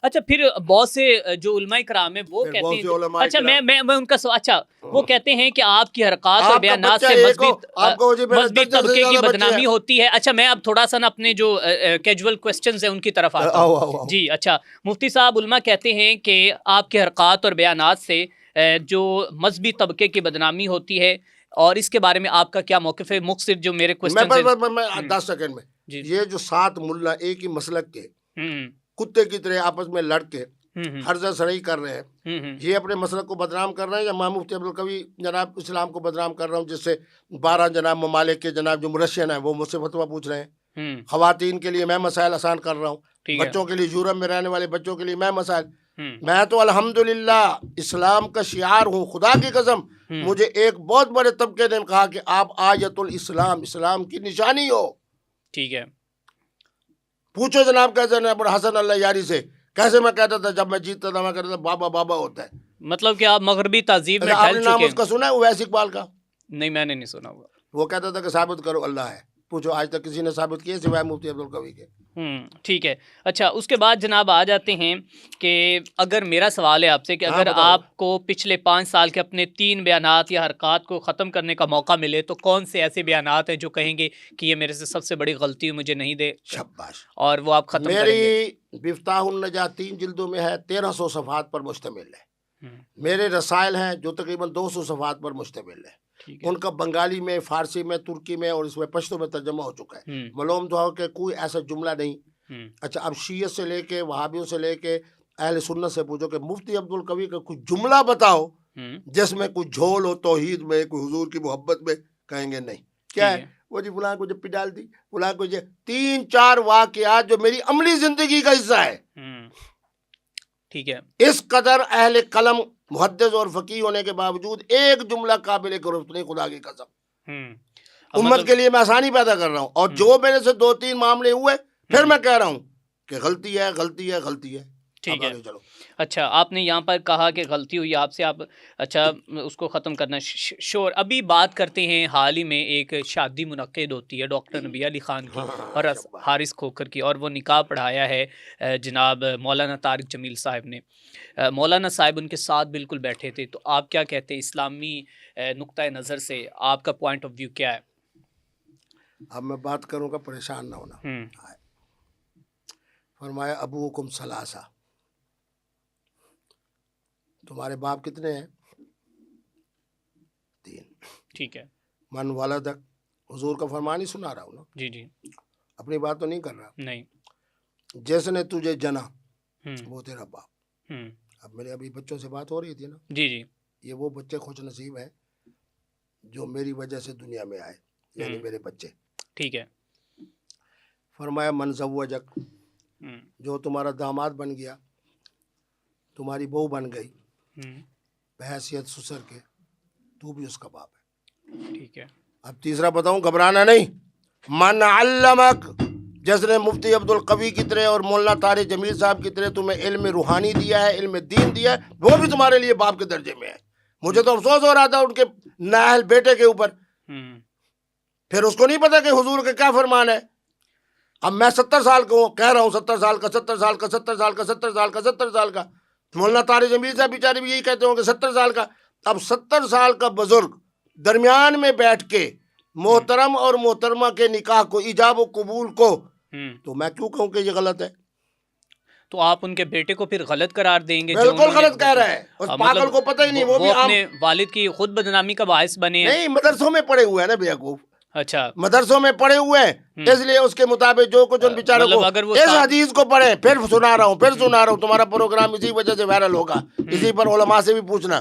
اچھا پھر بہت سے جو علماء کرام ہیں وہ کہتے ہیں، اچھا میں ان کا اچھا وہ کہتے ہیں کہ آپ کی حرکات اور بیانات سے مذہبی طبقے کی بدنامی ہوتی ہے. اچھا میں اب تھوڑا سا نا اپنے جو کیجول کوسچنز ہیں ان کی طرف آتا ہوں. جی اچھا مفتی صاحب، علماء کہتے ہیں کہ آپ کے حرکات اور بیانات سے جو مذہبی طبقے کی بدنامی ہوتی ہے، اور اس کے بارے میں آپ کا کیا موقف ہے؟ مختصر جو میرے کوسچنز ہیں. میں 10 سیکنڈ میں، یہ جو 7 ملا ایک ہی مسلک کے کتے کی طرح آپس میں لڑ کے حرزہ سرئی کر رہے ہیں، یہ اپنے مسلک کو بدنام کر رہے ہیں، یا میں مفتی عبدالقوی جناب اسلام کو بدنام کر رہا ہوں، جس سے 12 جناب ممالک کے جناب جو مرشین ہیں وہ مجھ سے فتویٰ پوچھ رہے ہیں. خواتین کے لیے میں مسائل آسان کر رہا ہوں، بچوں کے لیے یورپ میں رہنے والے بچوں کے لیے میں مسائل. میں تو الحمدللہ اسلام کا شعار ہوں. خدا کی قسم مجھے ایک بہت بڑے طبقے نے کہا کہ آپ آیت الاسلام، اسلام کی نشانی ہو. ٹھیک ہے، پوچھو جناب کیسے جناب حسن اللہ یاری سے، کیسے میں کہتا تھا جب میں جیتتا تھا میں کہتا تھا بابا بابا ہوتا ہے. مطلب کہ آپ مغربی تہذیب میں آپ ڈھل نے نام چکے اس کا سنا ہے اویس اقبال کا؟ نہیں میں نے نہیں سنا ہوا. وہ کہتا تھا کہ ثابت کرو اللہ ہے. پوچھو آج تک کسی نے ثابت کیے سوائے مفتی عبدالقوی کے. ٹھیک ہے. اچھا اس کے بعد جناب آ جاتے ہیں کہ اگر میرا سوال ہے آپ سے کہ اگر آپ کو پچھلے 5 سال کے اپنے 3 بیانات یا حرکات کو ختم کرنے کا موقع ملے تو کون سے ایسے بیانات ہیں جو کہیں گے کہ یہ میرے سے سب سے بڑی غلطی ہے، مجھے نہیں دے، شاباش، اور وہ آپ ختم کریں گے؟ میری مفتاح النجاہ 3 جلدوں میں ہے، 1300 صفحات پر مشتمل ہے. میرے رسائل ہیں جو تقریباً 200 صفحات پر مشتمل ہے. ان کا بنگالی میں، فارسی میں، ترکی میں اور اس میں پشتو میں ترجمہ ہو چکا ہے. معلوم تو ہو کہ کوئی ایسا جملہ نہیں. اچھا اب شیعت سے لے کے وہابیوں سے لے کے اہل سنت سے پوچھو کہ مفتی عبدالقوی کا کوئی جملہ بتاؤ جس میں کوئی جھول ہو توحید میں، کوئی حضور کی محبت میں، کہیں گے نہیں. کیا ہے وہ جی فلاں کو جب پہ ڈال دی، فلاں کو 3-4 واقعات جو میری عملی زندگی کا حصہ ہے. ٹھیک ہے، اس قدر اہل قلم محدث اور فقیہ ہونے کے باوجود ایک جملہ قابل گرفت نہیں. خدا کی قسم امت کے لیے میں آسانی پیدا کر رہا ہوں، اور جو میرے سے 2-3 معاملے ہوئے پھر میں کہہ رہا ہوں کہ غلطی ہے غلطی ہے غلطی ہے. ٹھیک ہے. اچھا آپ نے یہاں پر کہا کہ غلطی ہوئی آپ سے، آپ اچھا اس کو ختم کرنا شور. ابھی بات کرتے ہیں، حال ہی میں ایک شادی منعقد ہوتی ہے ڈاکٹر نبیہ علی خان کی اور حارث کھوکھر کی، اور وہ نکاح پڑھایا ہے جناب مولانا طارق جمیل صاحب نے. مولانا صاحب ان کے ساتھ بالکل بیٹھے تھے. تو آپ کیا کہتے ہیں اسلامی نقطۂ نظر سے آپ کا پوائنٹ آف ویو کیا ہے؟ اب میں بات کروں گا، پریشان نہ ہونا. فرمایا ابوکم ثلاثہ، تمہارے باپ کتنے ہیں؟ 3. ٹھیک ہے. من ولدک، حضور کا فرمان ہی سنا رہا ہوں نا. جی جی، اپنی بات تو نہیں کر رہا. نہیں. جس نے تجھے جنا وہ تیرا باپ. اب میرے ابھی بچوں سے بات ہو رہی تھی نا. جی جی، یہ وہ بچے خوش نصیب ہیں جو میری وجہ سے دنیا میں آئے، یعنی میرے بچے. ٹھیک ہے. فرمایا من زوجک، جو تمہارا داماد بن گیا، تمہاری بہو بن گئی بحیثیت سسر کے، تو بھی اس کا باپ ہے. ٹھیک ہے. اب تیسرا بتاؤں، گھبرانا نہیں. من علمک، جس نے مفتی عبدالقوی کی طرح اور مولانا طارق جمیل صاحب کی طرح تمہیں علم روحانی دیا ہے، علم دین دیا ہے، وہ بھی تمہارے لیے باپ کے درجے میں ہے. مجھے تو افسوس ہو رہا تھا ان کے نااہل بیٹے کے اوپر. پھر اس کو نہیں پتا کہ حضور کا کیا فرمان ہے. اب میں 70 سال کا ہوں، کہہ رہا ہوں 70 سال کا 70 سال کا 70 سال کا 70 سال کا 70 سال کا. مولانا طارق جمیل صاحب بیچارے بھی یہی کہتے ہوں کہ 70 سال کا. اب 70 سال کا بزرگ درمیان میں بیٹھ کے محترم اور محترمہ کے نکاح کو، ایجاب و قبول کو، تو میں کیوں کہوں کہ یہ غلط ہے؟ تو آپ ان کے بیٹے کو پھر غلط قرار دیں گے؟ بالکل غلط کہہ رہا ہے. اس پاگل کو پتہ ہی نہیں، وہ بھی اپنے والد کی خود بدنامی کا باعث بنے ہیں. نہیں، مدرسوں میں پڑے ہوئے ہیں نا بیوقوف. اچھا، مدرسوں میں پڑے ہوئے ہیں، اس لیے اس کے مطابق جو کچھ ان بیچاروں کو اس حدیث کو پڑھیں. پھر سنا رہا ہوں تمہارا پروگرام اسی وجہ سے وائرل ہوگا. اسی پر علماء سے بھی پوچھنا.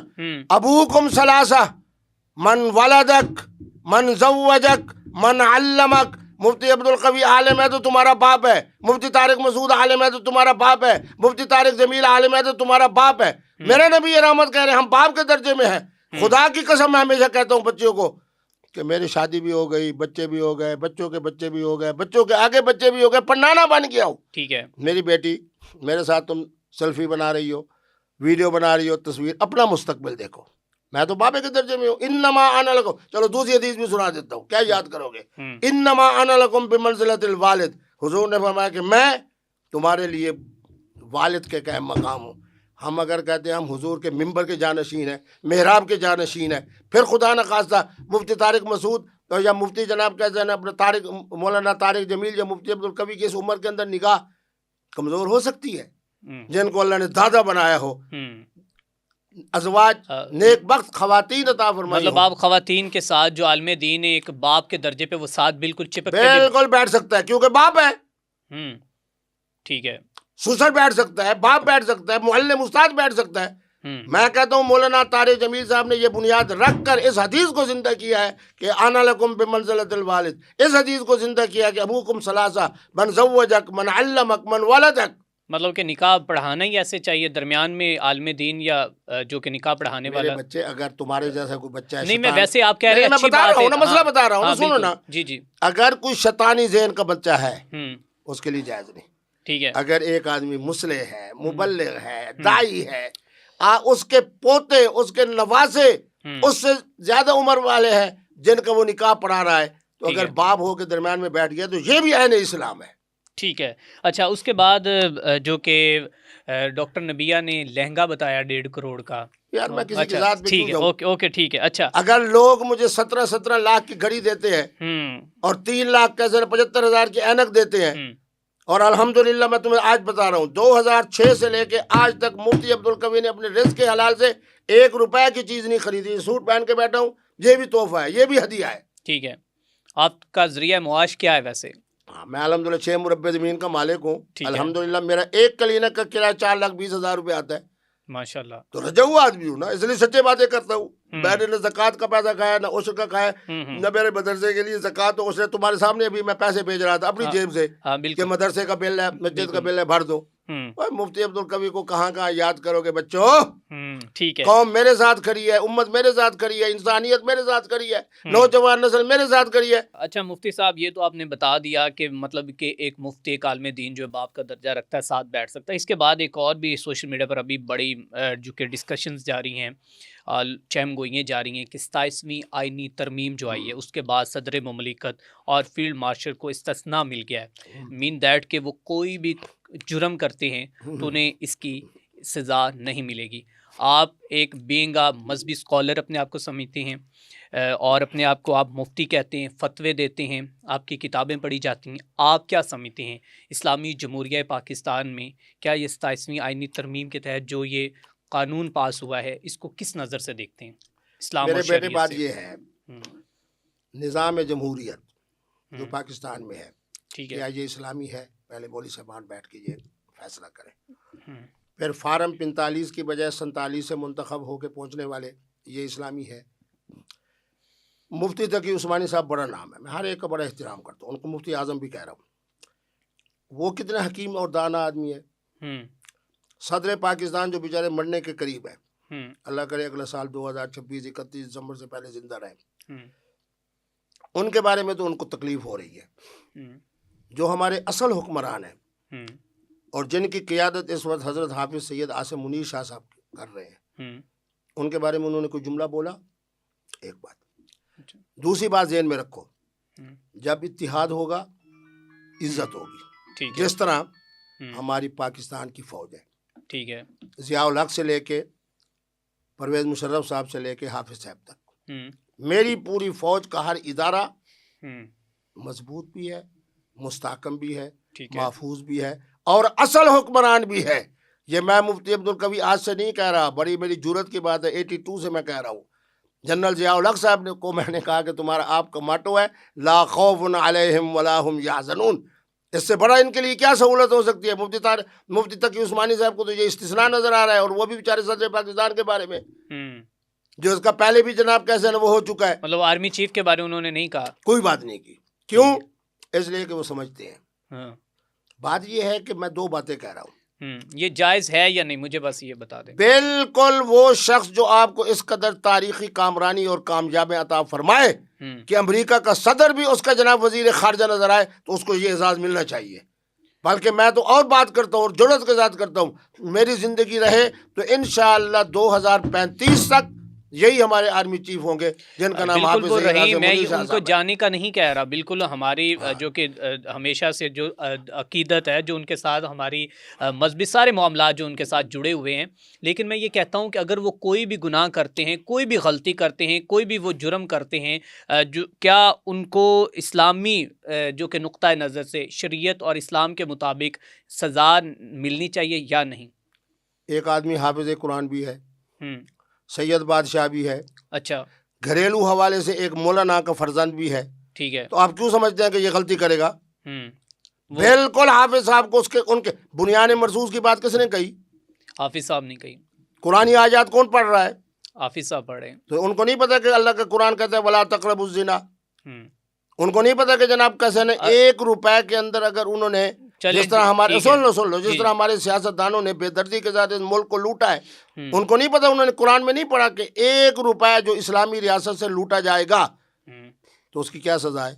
ابوکم ثلاثہ، من ولدک، من زوجک، من علمک. مفتی عبدالقوی عالم ہے تو تمہارا باپ ہے. مفتی طارق مسعود عالم ہے تو تمہارا باپ ہے. مفتی طارق جمیل عالم ہے تو تمہارا باپ ہے. میرے نبی رحمت کہہ رہے ہیں ہم باپ کے درجے میں ہیں. خدا کی قسم میں ہمیشہ کہتا ہوں بچوں کو کہ میری شادی بھی ہو گئی، بچے بھی ہو گئے، بچوں کے بچے بھی ہو گئے، بچوں کے آگے بچے بھی ہو گئے، پڑھانا بن گیا ہوں. ٹھیک ہے. میری بیٹی میرے ساتھ تم سیلفی بنا رہی ہو، ویڈیو بنا رہی ہو، تصویر، اپنا مستقبل دیکھو. میں تو بابے کے درجے میں ہوں. انما انا لکم، چلو دوسری حدیث بھی سنا دیتا ہوں، کیا یاد کرو گے؟ انما انا لکم بمنزلۃ الوالد. حضور نے فرمایا کہ میں تمہارے لیے والد کے قائم مقام ہوں. ہم اگر کہتے ہیں ہم حضور کے ممبر کے جانشین ہیں, محراب کے جانشین ہیں, پھر خدا نخواستہ مفتی طارق مسعود یا مفتی جناب کہتے ہیں اپنے مولانا طارق جمیل یا مفتی عبدالقوی کی اس عمر کے اندر نگاہ کمزور ہو سکتی ہے, جن کو اللہ نے دادا بنایا ہو, ازواج نیک بخت خواتین عطا فرمائی, مطلب آپ خواتین کے ساتھ جو عالم دین ہے ایک باپ کے درجے پہ وہ ساتھ بالکل چپک بالکل بیٹھ سکتا ہے, کیونکہ باپ ہے. ٹھیک ہے, سسر بیٹھ سکتا ہے, باپ بیٹھ سکتا ہے, معلم استاد بیٹھ سکتا ہے. میں کہتا ہوں مولانا طارق جمیل صاحب نے یہ بنیاد رکھ کر اس حدیث کو زندہ کیا ہے کہ انا لکم بمنزلۃ الوالد, اس حدیث کو زندہ کیا کہ ابوکم ثلاثہ من زوجک من علمک من ولدک. مطلب کہ نکاح پڑھانا ہی ایسے چاہیے درمیان میں عالم دین یا جو کہ نکاح پڑھانے والا. میرے بچے اگر تمہارے جیسا کوئی بچہ ہے, نہیں میں ویسے آپ کہہ رہے ہیں, میں بتا رہا ہوں نا, مسئلہ بتا رہا ہوں نا, سنو نا. جی جی, اگر کوئی شیطانی ذہن کا بچہ ہے اس کے لیے جائز نہیں. ٹھیک ہے, اگر ایک آدمی مصلح ہے, مبلغ ہے, داعی ہے, اس کے پوتے, اس کے نواسے اس سے زیادہ عمر والے ہیں جن کا وہ نکاح پڑھا رہا ہے, تو اگر باپ ہو کے درمیان میں بیٹھ گیا تو یہ بھی عین اسلام ہے. ٹھیک ہے. اچھا, اس کے بعد جو کہ ڈاکٹر نبیہ نے لہنگا بتایا 1.5 کروڑ کا, یار میں کسی کی ذات پہ ٹھیک ہے, اوکے ٹھیک ہے. اچھا, اگر لوگ مجھے 17 لاکھ کی گھڑی دیتے ہیں اور 3 لاکھ کیسے 75,000 کی اینک دیتے ہیں, اور الحمدللہ میں تمہیں آج بتا رہا ہوں 2006 سے لے کے آج تک مفتی عبدالقوی نے اپنے رزق کے حلال سے 1 روپے کی چیز نہیں خریدی. سوٹ پہن کے بیٹھا ہوں, یہ بھی تحفہ ہے, یہ بھی ہدیہ ہے. ٹھیک ہے, آپ کا ذریعہ معاش کیا ہے ویسے؟ میں الحمدللہ 6 مربع زمین کا مالک ہوں. الحمدللہ میرا ایک کلینک کا کرایہ 4,20,000 روپے آتا ہے. ماشاءاللہ. تو رجوع آدمی ہوں نا, اس لیے سچے باتیں کرتا ہوں. میں نے نہ زکوٰۃ کا پیسہ کھایا, نہ عشر کا کھایا, نہ میرے مدرسے کے لیے زکوٰۃ و عشر. تمہارے سامنے ابھی میں پیسے بھیج رہا تھا اپنی جیب سے کہ مدرسے کا بل ہے, مسجد کا بل ہے, بھر دو. مفتی عبدالقوی کو کہاں کہاں یاد کرو گے بچوں. ٹھیک ہے, قوم میرے ساتھ کھڑی ہے, امت میرے ساتھ کھڑی ہے, انسانیت میرے ساتھ کھڑی ہے, نوجوان نسل میرے ساتھ کھڑی ہے. اچھا مفتی صاحب, یہ تو آپ نے بتا دیا کہ مطلب کہ ایک مفتی, ایک عالم دین جو باپ کا درجہ رکھتا ہے ساتھ بیٹھ سکتا ہے. اس کے بعد ایک اور بھی سوشل میڈیا پر ابھی بڑی جو کہ ڈسکشنز جاری ہیں, چہم گوئیاں جاری ہیں کہ 27ویں آئینی ترمیم جو آئی ہے اس کے بعد صدر مملکت اور فیلڈ مارشل کو استثناء مل گیا ہے. مین دیٹ کہ وہ کوئی بھی جرم کرتے ہیں تو انہیں اس کی سزا نہیں ملے گی. آپ ایک بینگ مذہبی اسکالر اپنے آپ کو سمجھتے ہیں اور اپنے آپ کو آپ مفتی کہتے ہیں, فتوے دیتے ہیں, آپ کی کتابیں پڑھی جاتی ہیں. آپ کیا سمجھتے ہیں اسلامی جمہوریہ پاکستان میں کیا یہ 27ویں آئینی ترمیم کے تحت جو یہ قانون پاس ہوا ہے اس کو کس نظر سے دیکھتے ہیں اسلام اور شریعت سے؟ بات یہ ہے, نظام جمہوریت جو پاکستان میں ہے, ٹھیک ہے, کیا یہ اسلامی ہے؟ پہلے مولوی صاحبان بیٹھ کے یہ فیصلہ کریں. پھر فارم 45 کی بجائے 47 سے منتخب ہو کے پہنچنے والے, یہ اسلامی ہے؟ مفتی تقی عثمانی صاحب بڑا نام ہے, میں ہر ایک کا بڑا احترام کرتا ہوں, ان کو مفتی اعظم بھی کہہ رہا ہوں. وہ کتنے حکیم اور دانا آدمی ہے. صدر پاکستان جو بیچارے مرنے کے قریب ہے, اللہ کرے اگلا سال 2026 31 دسمبر سے پہلے زندہ رہے, ان کے بارے میں تو ان کو تکلیف ہو رہی ہے. جو ہمارے اصل حکمران ہیں اور جن کی قیادت اس وقت حضرت حافظ سید عاصم منیر شاہ صاحب کر رہے ہیں, ان کے بارے میں انہوں نے کوئی جملہ بولا؟ ایک بات. دوسری بات ذہن میں رکھو, جب اتحاد ہوگا عزت ہوگی. جس طرح ہماری پاکستان کی فوج ہے, ٹھیک ہے, ضیاء الحق سے لے کے پرویز مشرف صاحب سے لے کے حافظ صاحب تک, میری پوری فوج کا ہر ادارہ مضبوط بھی ہے, مستحکم بھی ہے, محفوظ بھی ہے اور اصل حکمران بھی ہے. یہ میں مفتی عبدالقوی آج سے نہیں کہہ رہا, بڑی میری جرت کی بات ہے, 82 سے میں کہہ رہا ہوں. جنرل ضیاء الحق صاحب نے کو میں نے کہا کہ تمہارا آپ کا ماٹو ہے لا خوف علیہم ولا هم یحزنون. اس سے بڑا ان کے لیے کیا سہولت ہو سکتی ہے؟ مفتی تقی عثمانی صاحب کو تو یہ استثناء نظر آ رہا ہے, اور وہ بھی بیچارے صدر پاکستان کے بارے میں جو اس کا پہلے بھی جناب کیسے وہ ہو چکا ہے. مطلب آرمی چیف کے بارے میں انہوں نے نہیں کہا, کوئی بات نہیں کی. کیوں؟ اس لیے کہ وہ سمجھتے ہیں. بات یہ ہے کہ میں 2 باتیں کہہ رہا ہوں, یہ جائز ہے یا نہیں, مجھے بس یہ بتا دیں. بالکل وہ شخص جو آپ کو اس قدر تاریخی کامرانی اور کامیابی عطا فرمائے کہ امریکہ کا صدر بھی اس کا جناب وزیر خارجہ نظر آئے, تو اس کو یہ اعزاز ملنا چاہیے. بلکہ میں تو اور بات کرتا ہوں اور جرأت کے ساتھ کرتا ہوں, میری زندگی رہے تو انشاءاللہ 2035 تک یہی ہمارے آرمی چیف ہوں گے جن کا نام حافظ رحیم ہے. ان کو جانے کا نہیں کہہ رہا, بالکل ہماری جو کہ ہمیشہ سے جو عقیدت ہے, جو ان کے ساتھ ہماری مذہبی سارے معاملات جو ان کے ساتھ جڑے ہوئے ہیں, لیکن میں یہ کہتا ہوں کہ اگر وہ کوئی بھی گناہ کرتے ہیں, کوئی بھی غلطی کرتے ہیں, کوئی بھی وہ جرم کرتے ہیں, جو کیا ان کو اسلامی جو کہ نقطہ نظر سے شریعت اور اسلام کے مطابق سزا ملنی چاہیے یا نہیں؟ ایک آدمی حافظ قرآن بھی ہے, سید بادشاہ بھی ہے, اچھا, گھریلو حوالے سے ایک مولانا کا فرزند بھی ہے, ٹھیک ہے, تو آپ کیوں سمجھتے ہیں کہ یہ غلطی کرے گا؟ بالکل حافظ صاحب کو ان کے بنیان مرصوص کی بات کس نے کہی؟ حافظ صاحب نے کہی. قرآنی آیات کون پڑھ رہا ہے؟ حافظ صاحب پڑھ رہے ہیں. تو ان کو نہیں پتا کہ اللہ کا قرآن کہتا ہے ولا تقربوا الزنا؟ ان کو نہیں پتا کہ جناب کیسے نے 1 روپے کے اندر اگر انہوں نے جس طرح ہمارے سن لو جس طرح ہمارے سیاستدانوں نے بے دردی کے ساتھ اس ملک کو لوٹا ہے, ان کو نہیں پتا, انہوں نے قرآن میں نہیں پڑھا کہ 1 روپے جو اسلامی ریاست سے لوٹا جائے گا تو اس کی کیا سزا ہے.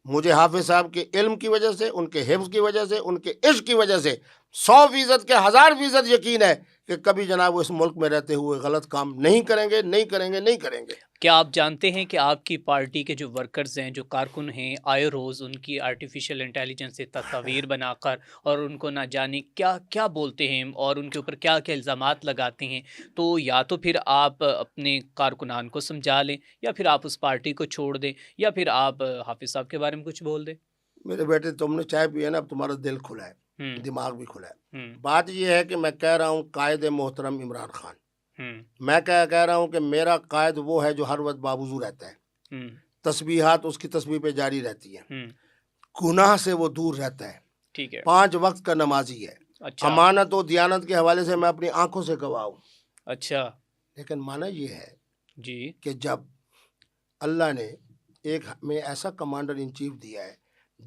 مجھے حافظ صاحب کے علم کی وجہ سے, ان کے حفظ کی وجہ سے, ان کے عشق کی وجہ سے 100% کے 1000% یقین ہے کہ کبھی جناب وہ اس ملک میں رہتے ہوئے غلط کام نہیں کریں گے, نہیں کریں گے, نہیں کریں گے. کیا آپ جانتے ہیں کہ آپ کی پارٹی کے جو ورکرز ہیں, جو کارکن ہیں, آئے روز ان کی آرٹیفیشل انٹیلیجنس سے تصاویر بنا کر اور ان کو نہ جانے کیا کیا بولتے ہیں اور ان کے اوپر کیا کیا الزامات لگاتے ہیں, تو یا تو پھر آپ اپنے کارکنان کو سمجھا لیں, یا پھر آپ اس پارٹی کو چھوڑ دیں, یا پھر آپ حافظ صاحب کے بارے میں کچھ بول دیں. میرے بیٹے تم نے چائے پی ہے نا, اب تمہارا دل کھلا ہے, دماغ بھی کھلا ہے. بات یہ ہے کہ میں کہہ رہا ہوں قائد محترم عمران خان, میں کہہ رہا ہوں کہ میرا قائد وہ ہے جو ہر وقت باوضو رہتا ہے, تسبیحات اس کی تسبیح پہ جاری رہتی ہیں, گناہ سے وہ دور رہتا ہے, ٹھیک ہے, 5 وقت کا نمازی ہے, امانت و دیانت کے حوالے سے میں اپنی آنکھوں سے گواہ ہوں. اچھا, لیکن مانا یہ ہے جی کہ جب اللہ نے ایک میں ایسا کمانڈر ان چیف دیا ہے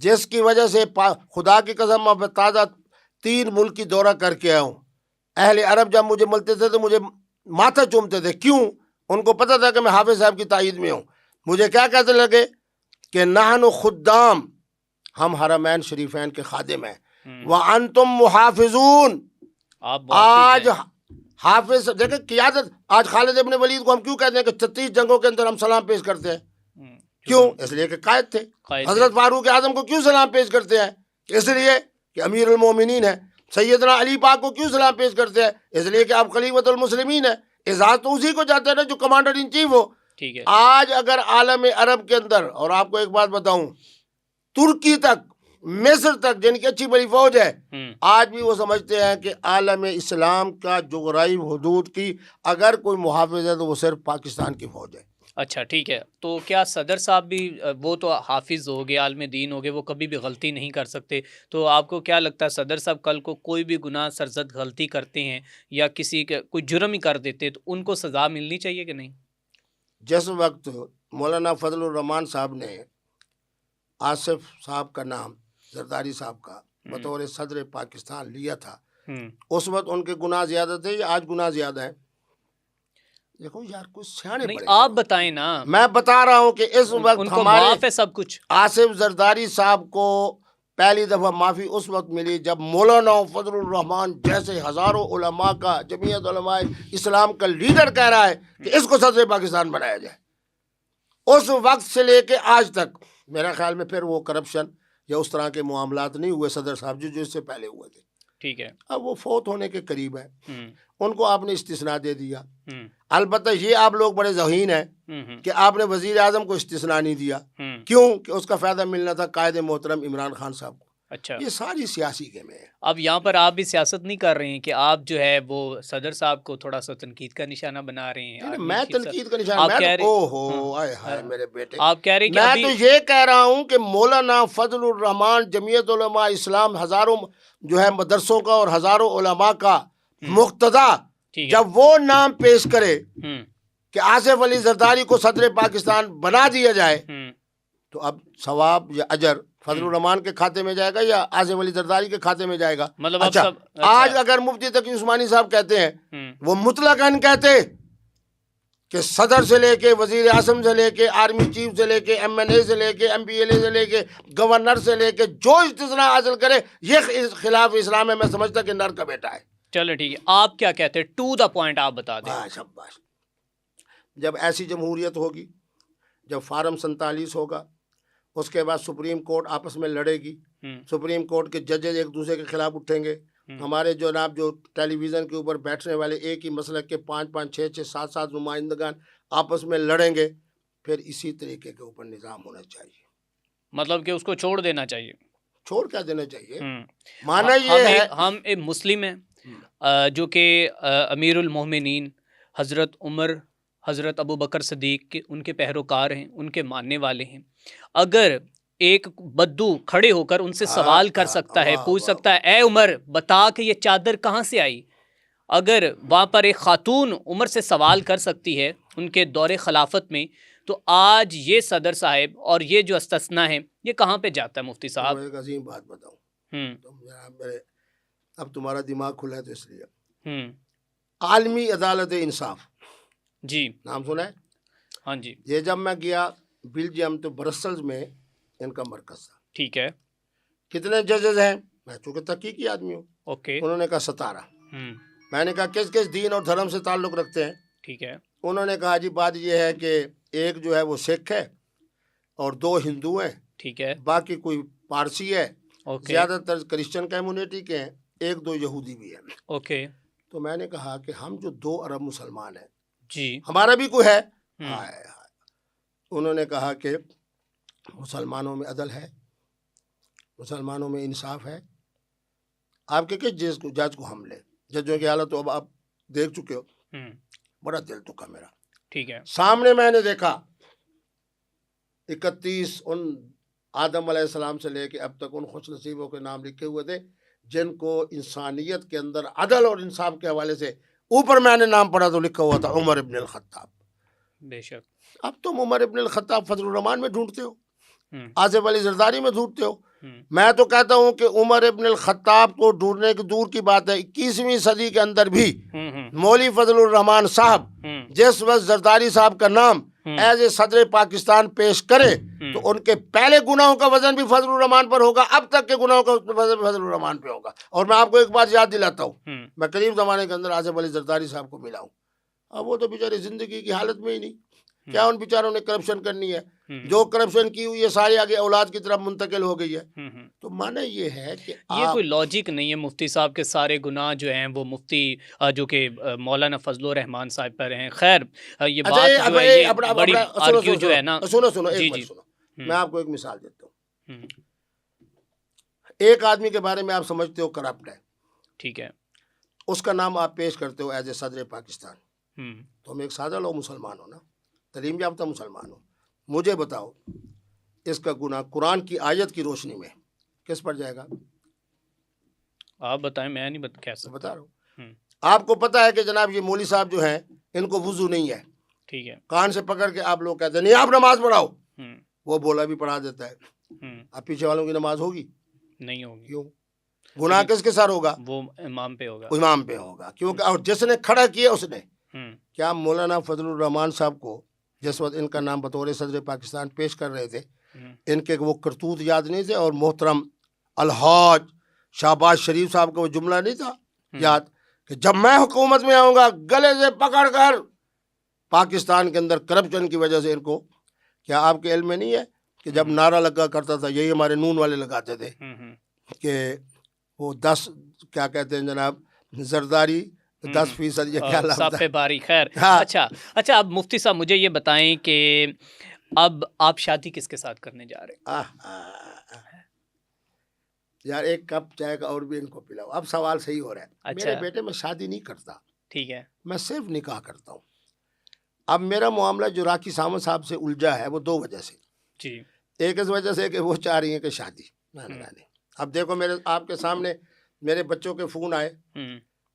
جس کی وجہ سے خدا کی قسم میں تازہ 3 ملک کی دورہ کر کے آیا ہوں, اہل عرب جب مجھے ملتے تھے تو مجھے ماتھا چومتے تھے. کیوں؟ ان کو پتا تھا کہ میں حافظ صاحب کی تائید میں ہوں. مجھے کیا کہتے لگے کہ نحن خدام, ہم حرمین شریفین کے خادم ہیں, وانتم محافظون. آج حافظ دیکھیں قیادت, آج خالد ابن ولید کو ہم کیوں کہتے ہیں کہ 36 جنگوں کے اندر ہم سلام پیش کرتے ہیں؟ کیوں؟ اس لیے کہ قائد تھے. حضرت فاروق اعظم کو کیوں سلام پیش کرتے ہیں؟ اس لیے کہ امیر المومنین ہے. سیدنا علی پاک کو کیوں سلام پیش کرتے ہیں؟ اس لیے کہ آپ خلیفۃ المسلمین ہیں. اعزاز تو اسی کو جاتے ہیں نا جو کمانڈر ان چیف ہو. ٹھیک ہے, آج اگر عالم عرب کے اندر, اور آپ کو ایک بات بتاؤں, ترکی تک, مصر تک جن کی اچھی بڑی فوج ہے, آج بھی وہ سمجھتے ہیں کہ عالم اسلام کا جغرافی حدود کی اگر کوئی محافظ ہے تو وہ صرف پاکستان کی فوج ہے. اچھا ٹھیک ہے, تو کیا صدر صاحب بھی, وہ تو حافظ ہو گئے, عالم دین ہو گئے, وہ کبھی بھی غلطی نہیں کر سکتے, تو آپ کو کیا لگتا ہے صدر صاحب کل کو کوئی بھی گناہ سرزد غلطی کرتے ہیں یا کسی کا کوئی جرم ہی کر دیتے تو ان کو سزا ملنی چاہیے کہ نہیں؟ جس وقت مولانا فضل الرحمان صاحب نے آصف صاحب کا نام زرداری صاحب کا بطور صدر پاکستان لیا تھا, اس وقت ان کے گناہ زیادہ تھے یا آج گناہ زیادہ ہیں؟ دیکھو یار کچھ سیانے نہیں, آپ بتائیں نا. میں بتا رہا ہوں کہ اس وقت ہمارے سب کچھ آصف زرداری صاحب کو پہلی دفعہ معافی اس وقت ملی جب مولانا فضل الرحمان جیسے ہزاروں علماء کا, جمعیت علماء اسلام کا لیڈر کہہ رہا ہے کہ اس کو صدر پاکستان بنایا جائے. اس وقت سے لے کے آج تک میرا خیال میں پھر وہ کرپشن یا اس طرح کے معاملات نہیں ہوئے صدر صاحب جو اس سے پہلے ہوئے تھے. ٹھیک ہے, اب وہ فوت ہونے کے قریب ہے, ان کو آپ نے استثناء دے دیا. البتہ یہ آپ لوگ بڑے ذہین ہیں کہ آپ نے وزیر اعظم کو استثناء نہیں دیا. کیوں؟ کہ اس کا فائدہ ملنا تھا قائد محترم عمران خان صاحب کو. اچھا, یہ ساری سیاسی گیمیں ہیں. اب یہاں پر آپ بھی سیاست نہیں کر رہے ہیں کہ آپ جو ہے وہ صدر صاحب کو تھوڑا سا تنقید کا نشانہ بنا رہے ہیں؟ میں تنقید کا نشانہ میرے بیٹے, آپ کہہ رہے ہیں میں تو یہ کہہ رہا ہوں کہ مولانا فضل الرحمان جمعیت علماء اسلام ہزاروں جو ہے مدرسوں کا اور ہزاروں علماء کا مقتدا جب وہ نام پیش کرے کہ آصف علی زرداری کو صدر پاکستان بنا دیا جائے, تو اب ثواب یا اجر فضل الرحمان کے کھاتے میں جائے گا یا آصف علی زرداری کے کھاتے میں جائے گا؟ مطلب اچھا, آج اگر مفتی تقی عثمانی صاحب کہتے ہیں, وہ مطلقاً کہتے کہ صدر سے لے کے وزیر اعظم سے لے کے آرمی چیف سے لے کے ایم این اے سے لے کے ایم پی ایل اے سے لے کے گورنر سے لے کے جو استثناء حاصل کرے یہ خلاف اسلام ہے, میں سمجھتا کہ نر کا بیٹا ہے. چلو ٹھیک ہے, آپ کیا کہتے ہیں, ٹو دا پوائنٹ آپ بتا دیں. شاباش. جب ایسی جمہوریت ہوگی، جب فارم 47 ہوگا، اس کے بعد سپریم کورٹ آپس میں لڑے گی، سپریم کورٹ کے ججز ایک دوسرے کے خلاف اٹھیں گے، ہمارے جناب جو ٹیلی ویژن کے اوپر بیٹھنے والے ایک ہی مسلک کے 5 6 7 نمائندگان آپس میں لڑیں گے، پھر اسی طریقے کے اوپر نظام ہونا چاہیے. مطلب کہ اس کو چھوڑ دینا چاہیے. چھوڑ کیا دینا چاہیے؟ مانا یہ ہے ہم ایک مسلم ہیں جو کہ امیر المومنین حضرت عمر، حضرت ابو بکر صدیق کے ان کے پیروکار ہیں، ان کے ماننے والے ہیں. اگر ایک بدو کھڑے ہو کر ان سے سوال کر سکتا ہے، پوچھ سکتا ہے اے عمر بتا کہ یہ چادر کہاں سے آئی، اگر وہاں پر ایک خاتون عمر سے سوال کر سکتی ہے ان کے دور خلافت میں، تو آج یہ صدر صاحب اور یہ جو استثنا ہے یہ کہاں پہ جاتا ہے مفتی صاحب؟ ایک عظیم بات بتاؤں، اب تمہارا دماغ کھلا ہے تو اس لیے عالمی عدالت انصاف، جی نام سنا ہے؟ ہاں جی. یہ جب میں گیا بیلجیم تو برسلز میں ان کا مرکز تھا. ٹھیک ہے. کتنے ججز ہیں؟ میں چونکہ تحقیقی آدمی ہوں. اوکے. انہوں نے کہا 17. میں نے کہا کس کس دین اور دھرم سے تعلق رکھتے ہیں؟ ٹھیک ہے. انہوں نے کہا جی بات یہ ہے کہ ایک جو ہے وہ سکھ ہے اور 2 ہندو ہیں. ٹھیک ہے. باقی کوئی پارسی ہے، زیادہ تر کرسچن کمیونٹی کے ہیں، 1 2 یہودی بھی ہیں. اوکے. تو میں نے کہا کہ ہم جو 2 ارب مسلمان ہیں، جی ہمارا بھی کوئی ہے؟ انہوں نے کہا کہ مسلمانوں میں عدل ہے، مسلمانوں میں انصاف ہے. آپ کے کس جج کو ہم لیں؟ ججوں کی حالت تو اب آپ دیکھ چکے ہو. بڑا دل دکھا میرا. ٹھیک ہے. سامنے میں نے دیکھا 31 ان آدم علیہ السلام سے لے کے اب تک ان خوش نصیبوں کے نام لکھے ہوئے تھے جن کو انسانیت کے اندر عدل اور انصاف کے حوالے سے اوپر میں نے نام پڑھا تو لکھا ہوا تھا عمر ابن الخطاب. بے شک. اب تم عمر ابن الخطاب فضل الرحمان میں ڈھونڈتے ہو، آصف علی زرداری میں ڈھونڈتے ہو. میں تو کہتا ہوں کہ عمر ابن الخطاب کو ڈھونڈنے کی دور کی بات ہے، 21ویں صدی کے اندر بھی مولوی فضل الرحمان صاحب جس وقت زرداری صاحب کا نام ایز اے صدر پاکستان پیش کرے تو ان کے پہلے گناہوں کا وزن بھی فضل الرحمان پر ہوگا، اب تک کے گناہوں کا وزن بھی فضل الرحمان پہ ہوگا. اور میں آپ کو ایک بات یاد دلاتا ہوں، میں قریب زمانے کے اندر آصف علی زرداری صاحب کو ملا ہوں. اب وہ تو بیچارے زندگی کی حالت میں ہی نہیں، کیا ان بیچاروں نے کرپشن کرنی ہے؟ جو کرپشن کی ہوئی ہے ساری آگے اولاد کی طرف منتقل ہو گئی ہے. تو معنی یہ ہے کہ یہ کوئی لاجک نہیں ہے مفتی صاحب کے سارے گناہ جو ہیں وہ مفتی جو کہ مولانا فضل الرحمان صاحب پر ہیں. خیر یہ بات جو ہے یہ بڑی آرگیو جو ہے نا. سنو میں آپ کو ایک مثال دیتا ہوں. ایک آدمی کے بارے میں آپ سمجھتے ہو کرپٹ ہے، ٹھیک ہے، اس کا نام آپ پیش کرتے ہو ایز اے صدر پاکستان. تو ہم ایک سادہ لوگ مسلمان ہو نا، تعلیم یافتہ مسلمان ہو. مجھے بتاؤ اس کا گناہ قرآن کی آیت کی روشنی میں کس پر جائے گا؟ آپ بتائیں، میں نہیں بتا رہا ہوں. آپ کو پتا ہے کہ جناب یہ مولوی صاحب جو ہیں ان کو وضو نہیں ہے، ٹھیک ہے، کان سے پکڑ کے آپ لوگ کہتے ہیں نہیں آپ نماز پڑھاؤ، وہ بولا بھی پڑھا دیتا ہے. اب پیچھے والوں کی نماز ہوگی؟ نہیں ہوگی. کیوں؟ گناہ کس کے ساتھ ہوگا؟ وہ امام پہ ہوگا. امام پہ ہوگا، کیونکہ اور جس نے کھڑا کیا اس نے. کیا مولانا فضل الرحمان صاحب کو جس وقت ان کا نام بطور صدر پاکستان پیش کر رہے تھے ان کے وہ کرتوت یاد نہیں تھے؟ اور محترم الحاج شہباز شریف صاحب کا وہ جملہ نہیں تھا یاد کہ جب میں حکومت میں آؤں گا گلے سے پکڑ کر پاکستان کے اندر کرپشن کی وجہ سے ان کو. کیا آپ کے علم میں نہیں ہے کہ جب نعرہ لگا کرتا تھا، یہی ہمارے نون والے لگاتے تھے کہ وہ 10 کیا کہتے ہیں جناب زرداری 10% یہ کیا سب پہ باری. خیر اچھا اب مفتی صاحب مجھے یہ بتائیں کہ اب آپ شادی کس کے ساتھ کرنے جا رہے ہیں؟ یار ایک کپ چائے کا اور بھی ان کو پلاؤ. اب سوال صحیح ہو رہا ہے. میرے بیٹے میں شادی نہیں کرتا، ٹھیک ہے، میں صرف نکاح کرتا ہوں. اب میرا معاملہ جو راکی سامت صاحب سے الجھا ہے وہ 2 وجہ سے. جی، ایک اس وجہ سے کہ وہ چاہ رہی ہیں کہ شادی نہیں. اب دیکھو میرے آپ کے سامنے میرے بچوں کے فون آئے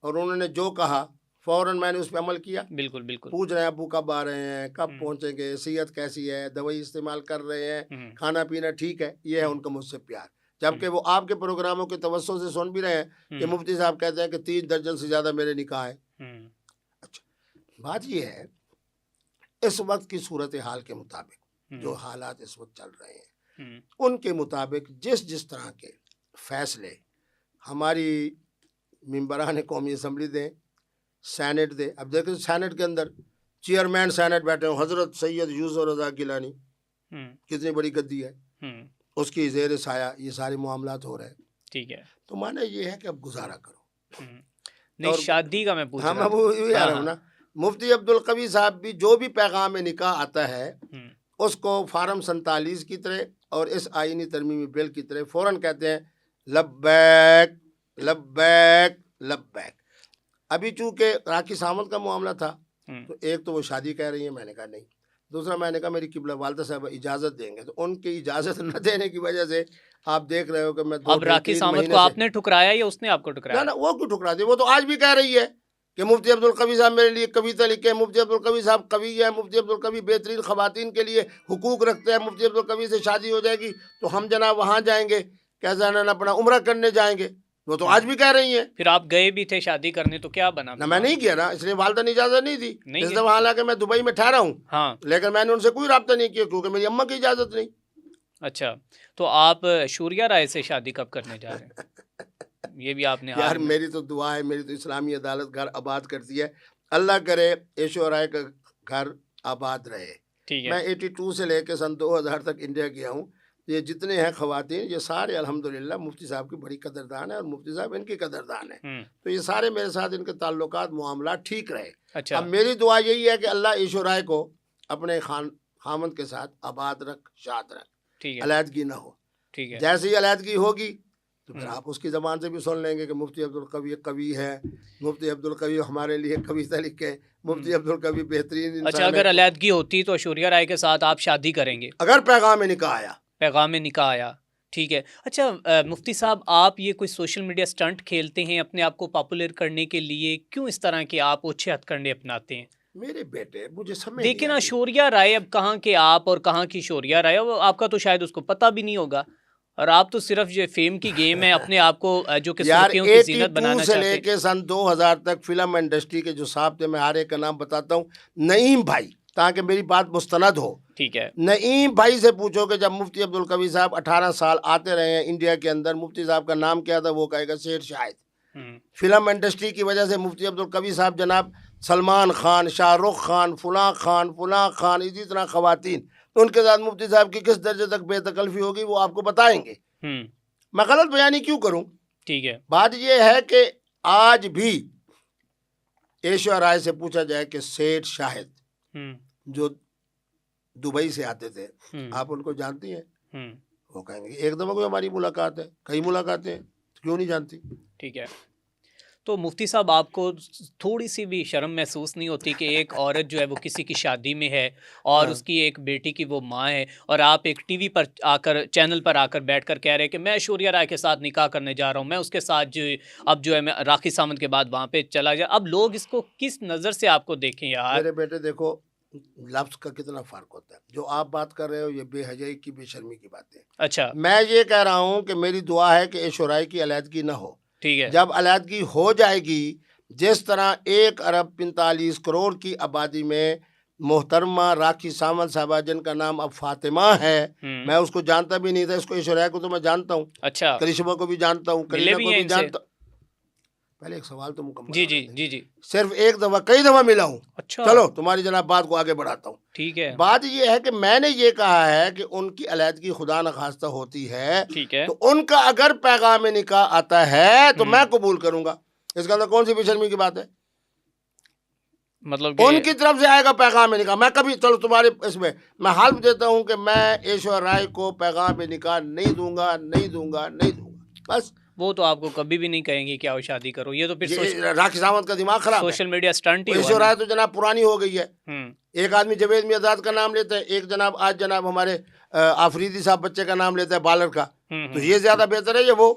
اور انہوں نے جو کہا فوراً میں نے اس پہ عمل کیا. بالکل بالکل. پوچھ رہے ہیں ابو کب آ رہے ہیں، کب پہنچیں گے، صحت کیسی ہے، دوائی استعمال کر رہے ہیں، کھانا پینا ٹھیک ہے. یہ ہے ان کا مجھ سے پیار. جبکہ وہ آپ کے پروگراموں کے توسط سے سن بھی رہے ہیں کہ مفتی صاحب کہتے ہیں کہ 3 درجن سے زیادہ میرے نکاح ہیں. اچھا بات یہ ہے اس وقت کی صورتحال کے مطابق جو حالات اس وقت چل رہے ہیں ان کے مطابق جس طرح کے فیصلے ہماری ممبران قومی اسمبلی دیں، سینٹ دے. اب دیکھیں سینٹ کے اندر چیئرمین سینٹ بیٹھے ہوں، حضرت سید یوسف رضا گیلانی، کتنی بڑی گدی ہے، اس کی زیر سایہ یہ سارے معاملات ہو رہے ہیں. ٹھیک ہے، تو مانا یہ ہے کہ اب گزارا کرو. نہیں شادی کا میں پوچھ رہا ہوں. وہ یہ رہا ہوں نا. مفتی عبدالقوی صاحب بھی جو بھی پیغام نکاح آتا ہے اس کو فارم 47 کی طرح اور اس آئینی ترمیمی بل کی طرح فوراً کہتے ہیں لبیک لبیک لبیک. ابھی چونکہ راکھی سامنت کا معاملہ تھا تو ایک تو وہ شادی کہہ رہی ہیں، میں نے کہا نہیں. دوسرا میں نے کہا میری قبلہ والدہ صاحب اجازت دیں گے، تو ان کی اجازت نہ دینے کی وجہ سے آپ دیکھ رہے ہو کہ میں اب راکھی سامنت کو آپ نے ٹھکرایا یا اس نے آپ کو ٹھکرایا؟ نا وہ کیوں ٹھکرا دی؟ وہ تو آج بھی کہہ رہی ہے کہ مفتی عبدالقوی صاحب میرے لیے کویتا لکھے، مفتی عبدالقوی صاحب قوی ہے، مفتی عبدالقوی بہترین خواتین کے لیے حقوق رکھتے ہیں، مفتی عبدالقوی سے شادی ہو جائے گی تو ہم جناب وہاں جائیں گے، کیسا نا اپنا عمرہ کرنے جائیں گے. وہ تو آج بھی کہہ رہی ہیں. پھر آپ گئے بھی تھے شادی کرنے تو کیا بنا؟ نہ میں نہیں کیا نا، اس لیے والدہ نے اجازت نہیں دی. اس دفعہ حالانکہ میں دبئی میں ٹھہرا ہوں لیکن میں نے ان سے کوئی رابطہ نہیں کیا کیونکہ میری اماں کی اجازت نہیں. اچھا، تو آپ شوریہ رائے سے شادی کب کرنے جا رہے ہیں؟ یہ بھی آپ نے یار میری تو دعا ہے، میری تو اسلامی عدالت گھر آباد کرتی ہے. اللہ کرے ایشو رائے کا گھر آباد رہے. میں 82 سے لے کے سن 2000 تک انڈیا گیا ہوں. یہ جتنے ہیں خواتین یہ سارے الحمدللہ مفتی صاحب کی بڑی قدردان ہے اور مفتی صاحب ان کی قدردان ہے. تو یہ سارے میرے ساتھ ان کے تعلقات معاملات ٹھیک رہے. اب میری دعا یہی ہے کہ اللہ ایشو رائے کو اپنے خامند کے ساتھ آباد رکھ، شاد رکھ، علیحدگی نہ ہو. جیسے ہی علیحدگی ہوگی تو پھر آپ اس کی زبان سے بھی سن لیں گے کہ مفتی عبدالقوی قوی ہے، مفتی عبدالقوی ہمارے لیے کویتا لکھے، مفتی عبدالقوی بہترین انسان ہے. اچھا، اگر علیحدگی ہوتی تو شوریہ رائے کے ساتھ آپ شادی کریں گے اگر پیغام نکاح آیا؟ پیغام نکاح آیا، ٹھیک ہے. اچھا مفتی صاحب، آپ یہ کوئی سوشل میڈیا سٹنٹ کھیلتے ہیں اپنے آپ کو پاپولر کرنے کے لیے؟ کیوں اس طرح کے آپ اوچھے ہتھ کنڈے اپناتے ہیں؟ میرے بیٹے مجھے سمجھ دیکھیں نا، شوریہ رائے اب کہاں کے آپ اور کہاں کی شوریہ رائے، آپ کا تو شاید اس کو پتہ بھی نہیں ہوگا، اور آپ تو صرف جو فیم کی گیم ہے اپنے آپ کو جو کہ سرخیوں کی زینت بنانا چاہتے ہیں. سے لے کے سن 2000 تک فلم انڈسٹری کے جو صاحب تھے، میں ہر ایک کا نام بتاتا ہوں. نعیم بھائی، تاکہ میری بات مستند ہو، ٹھیک ہے، نعیم بھائی سے پوچھو کہ جب مفتی عبدالقوی صاحب 18 سال آتے رہے ہیں انڈیا کے اندر، مفتی صاحب کا نام کیا تھا؟ وہ کہے گا سیٹھ شاہد. فلم انڈسٹری کی وجہ سے مفتی عبدالقوی صاحب جناب سلمان خان، شاہ رخ خان، فلاں خان، فلاں خان، اسی طرح خواتین، تو ان کے ساتھ مفتی صاحب کی کس درجے تک بے تکلفی ہوگی وہ آپ کو بتائیں گے. میں غلط بیانی کیوں کروں؟ ٹھیک ہے. بات یہ ہے کہ آج بھی ایشو رائے سے پوچھا جائے کہ سیٹھ شاہد جو دبئی سے آتے تھے، آپ ان کو جانتی ہیں؟ وہ کہیں گے ایک دفعہ کوئی ہماری ملاقات ہے، کئی ملاقاتیں ہیں، کیوں نہیں جانتی؟ ٹھیک ہے. تو مفتی صاحب، آپ کو تھوڑی سی بھی شرم محسوس نہیں ہوتی کہ ایک عورت جو ہے وہ کسی کی شادی میں ہے اور اس کی ایک بیٹی کی وہ ماں ہے، اور آپ ایک ٹی وی پر آ کر، چینل پر آ کر بیٹھ کر کہہ رہے کہ میں شوریہ رائے کے ساتھ نکاح کرنے جا رہا ہوں، میں اس کے ساتھ جو اب جو ہے میں راکھی سامنت کے بعد وہاں پہ چلا جا. اب لوگ اس کو کس نظر سے آپ کو دیکھیں یار؟ میرے بیٹے دیکھو، لفظ کا کتنا فرق ہوتا ہے. جو آپ بات کر رہے ہو یہ بے حیائی کی، بے شرمی کی بات ہے. اچھا، میں یہ کہہ رہا ہوں کہ میری دعا ہے کہ ایشو رائے کی علیحدگی نہ ہو. ٹھیک ہے. جب علیحدگی ہو جائے گی، جس طرح 1 ارب 45 کروڑ کی آبادی میں محترمہ راکھی سامنت صاحبہ جن کا نام اب فاطمہ ہے، میں اس کو جانتا بھی نہیں تھا، اس کو ایشو رائے کو تو میں جانتا ہوں. اچھا، کرشمہ کو بھی جانتا ہوں، کرینا کو بھی جانتا ہوں. پہلے ایک سوال تو مکمل. جی صرف ایک دفعہ، کئی دفعہ ملا ہوں. اچھا، چلو تمہاری جناب بات کو آگے بڑھاتا ہوں. ٹھیک ہے. بات یہ ہے کہ میں نے یہ کہا ہے کہ ان کی علیحدگی خدا نخواستہ ہوتی ہے، ٹھیک ہے، تو ان کا اگر پیغام نکاح آتا ہے تو میں قبول کروں گا. اس کے اندر کون سی بے شرمی کی بات ہے؟ مطلب ان کی طرف سے آئے گا پیغام نکاح. میں کبھی، چلو تمہارے اس میں میں حلف دیتا ہوں کہ میں ایشور رائے کو پیغام نکاح نہیں دوں گا، نہیں دوں گا، نہیں دوں گا. بس وہ تو آپ کو کبھی بھی نہیں کہیں گے کہ آؤ شادی کرو. یہ تو پھر راکھی سامنت کا دماغ خراب ہے. سوشل میڈیا سٹنٹ ہی ہے. ایشور رائے تو جناب پرانی ہو گئی ہے. ایک آدمی جاوید میاں کا نام لیتا ہے، ایک جناب آج جناب ہمارے آفریدی صاحب بچے کا نام لیتا ہے، بالر کا. تو یہ زیادہ بہتر ہے یہ وہ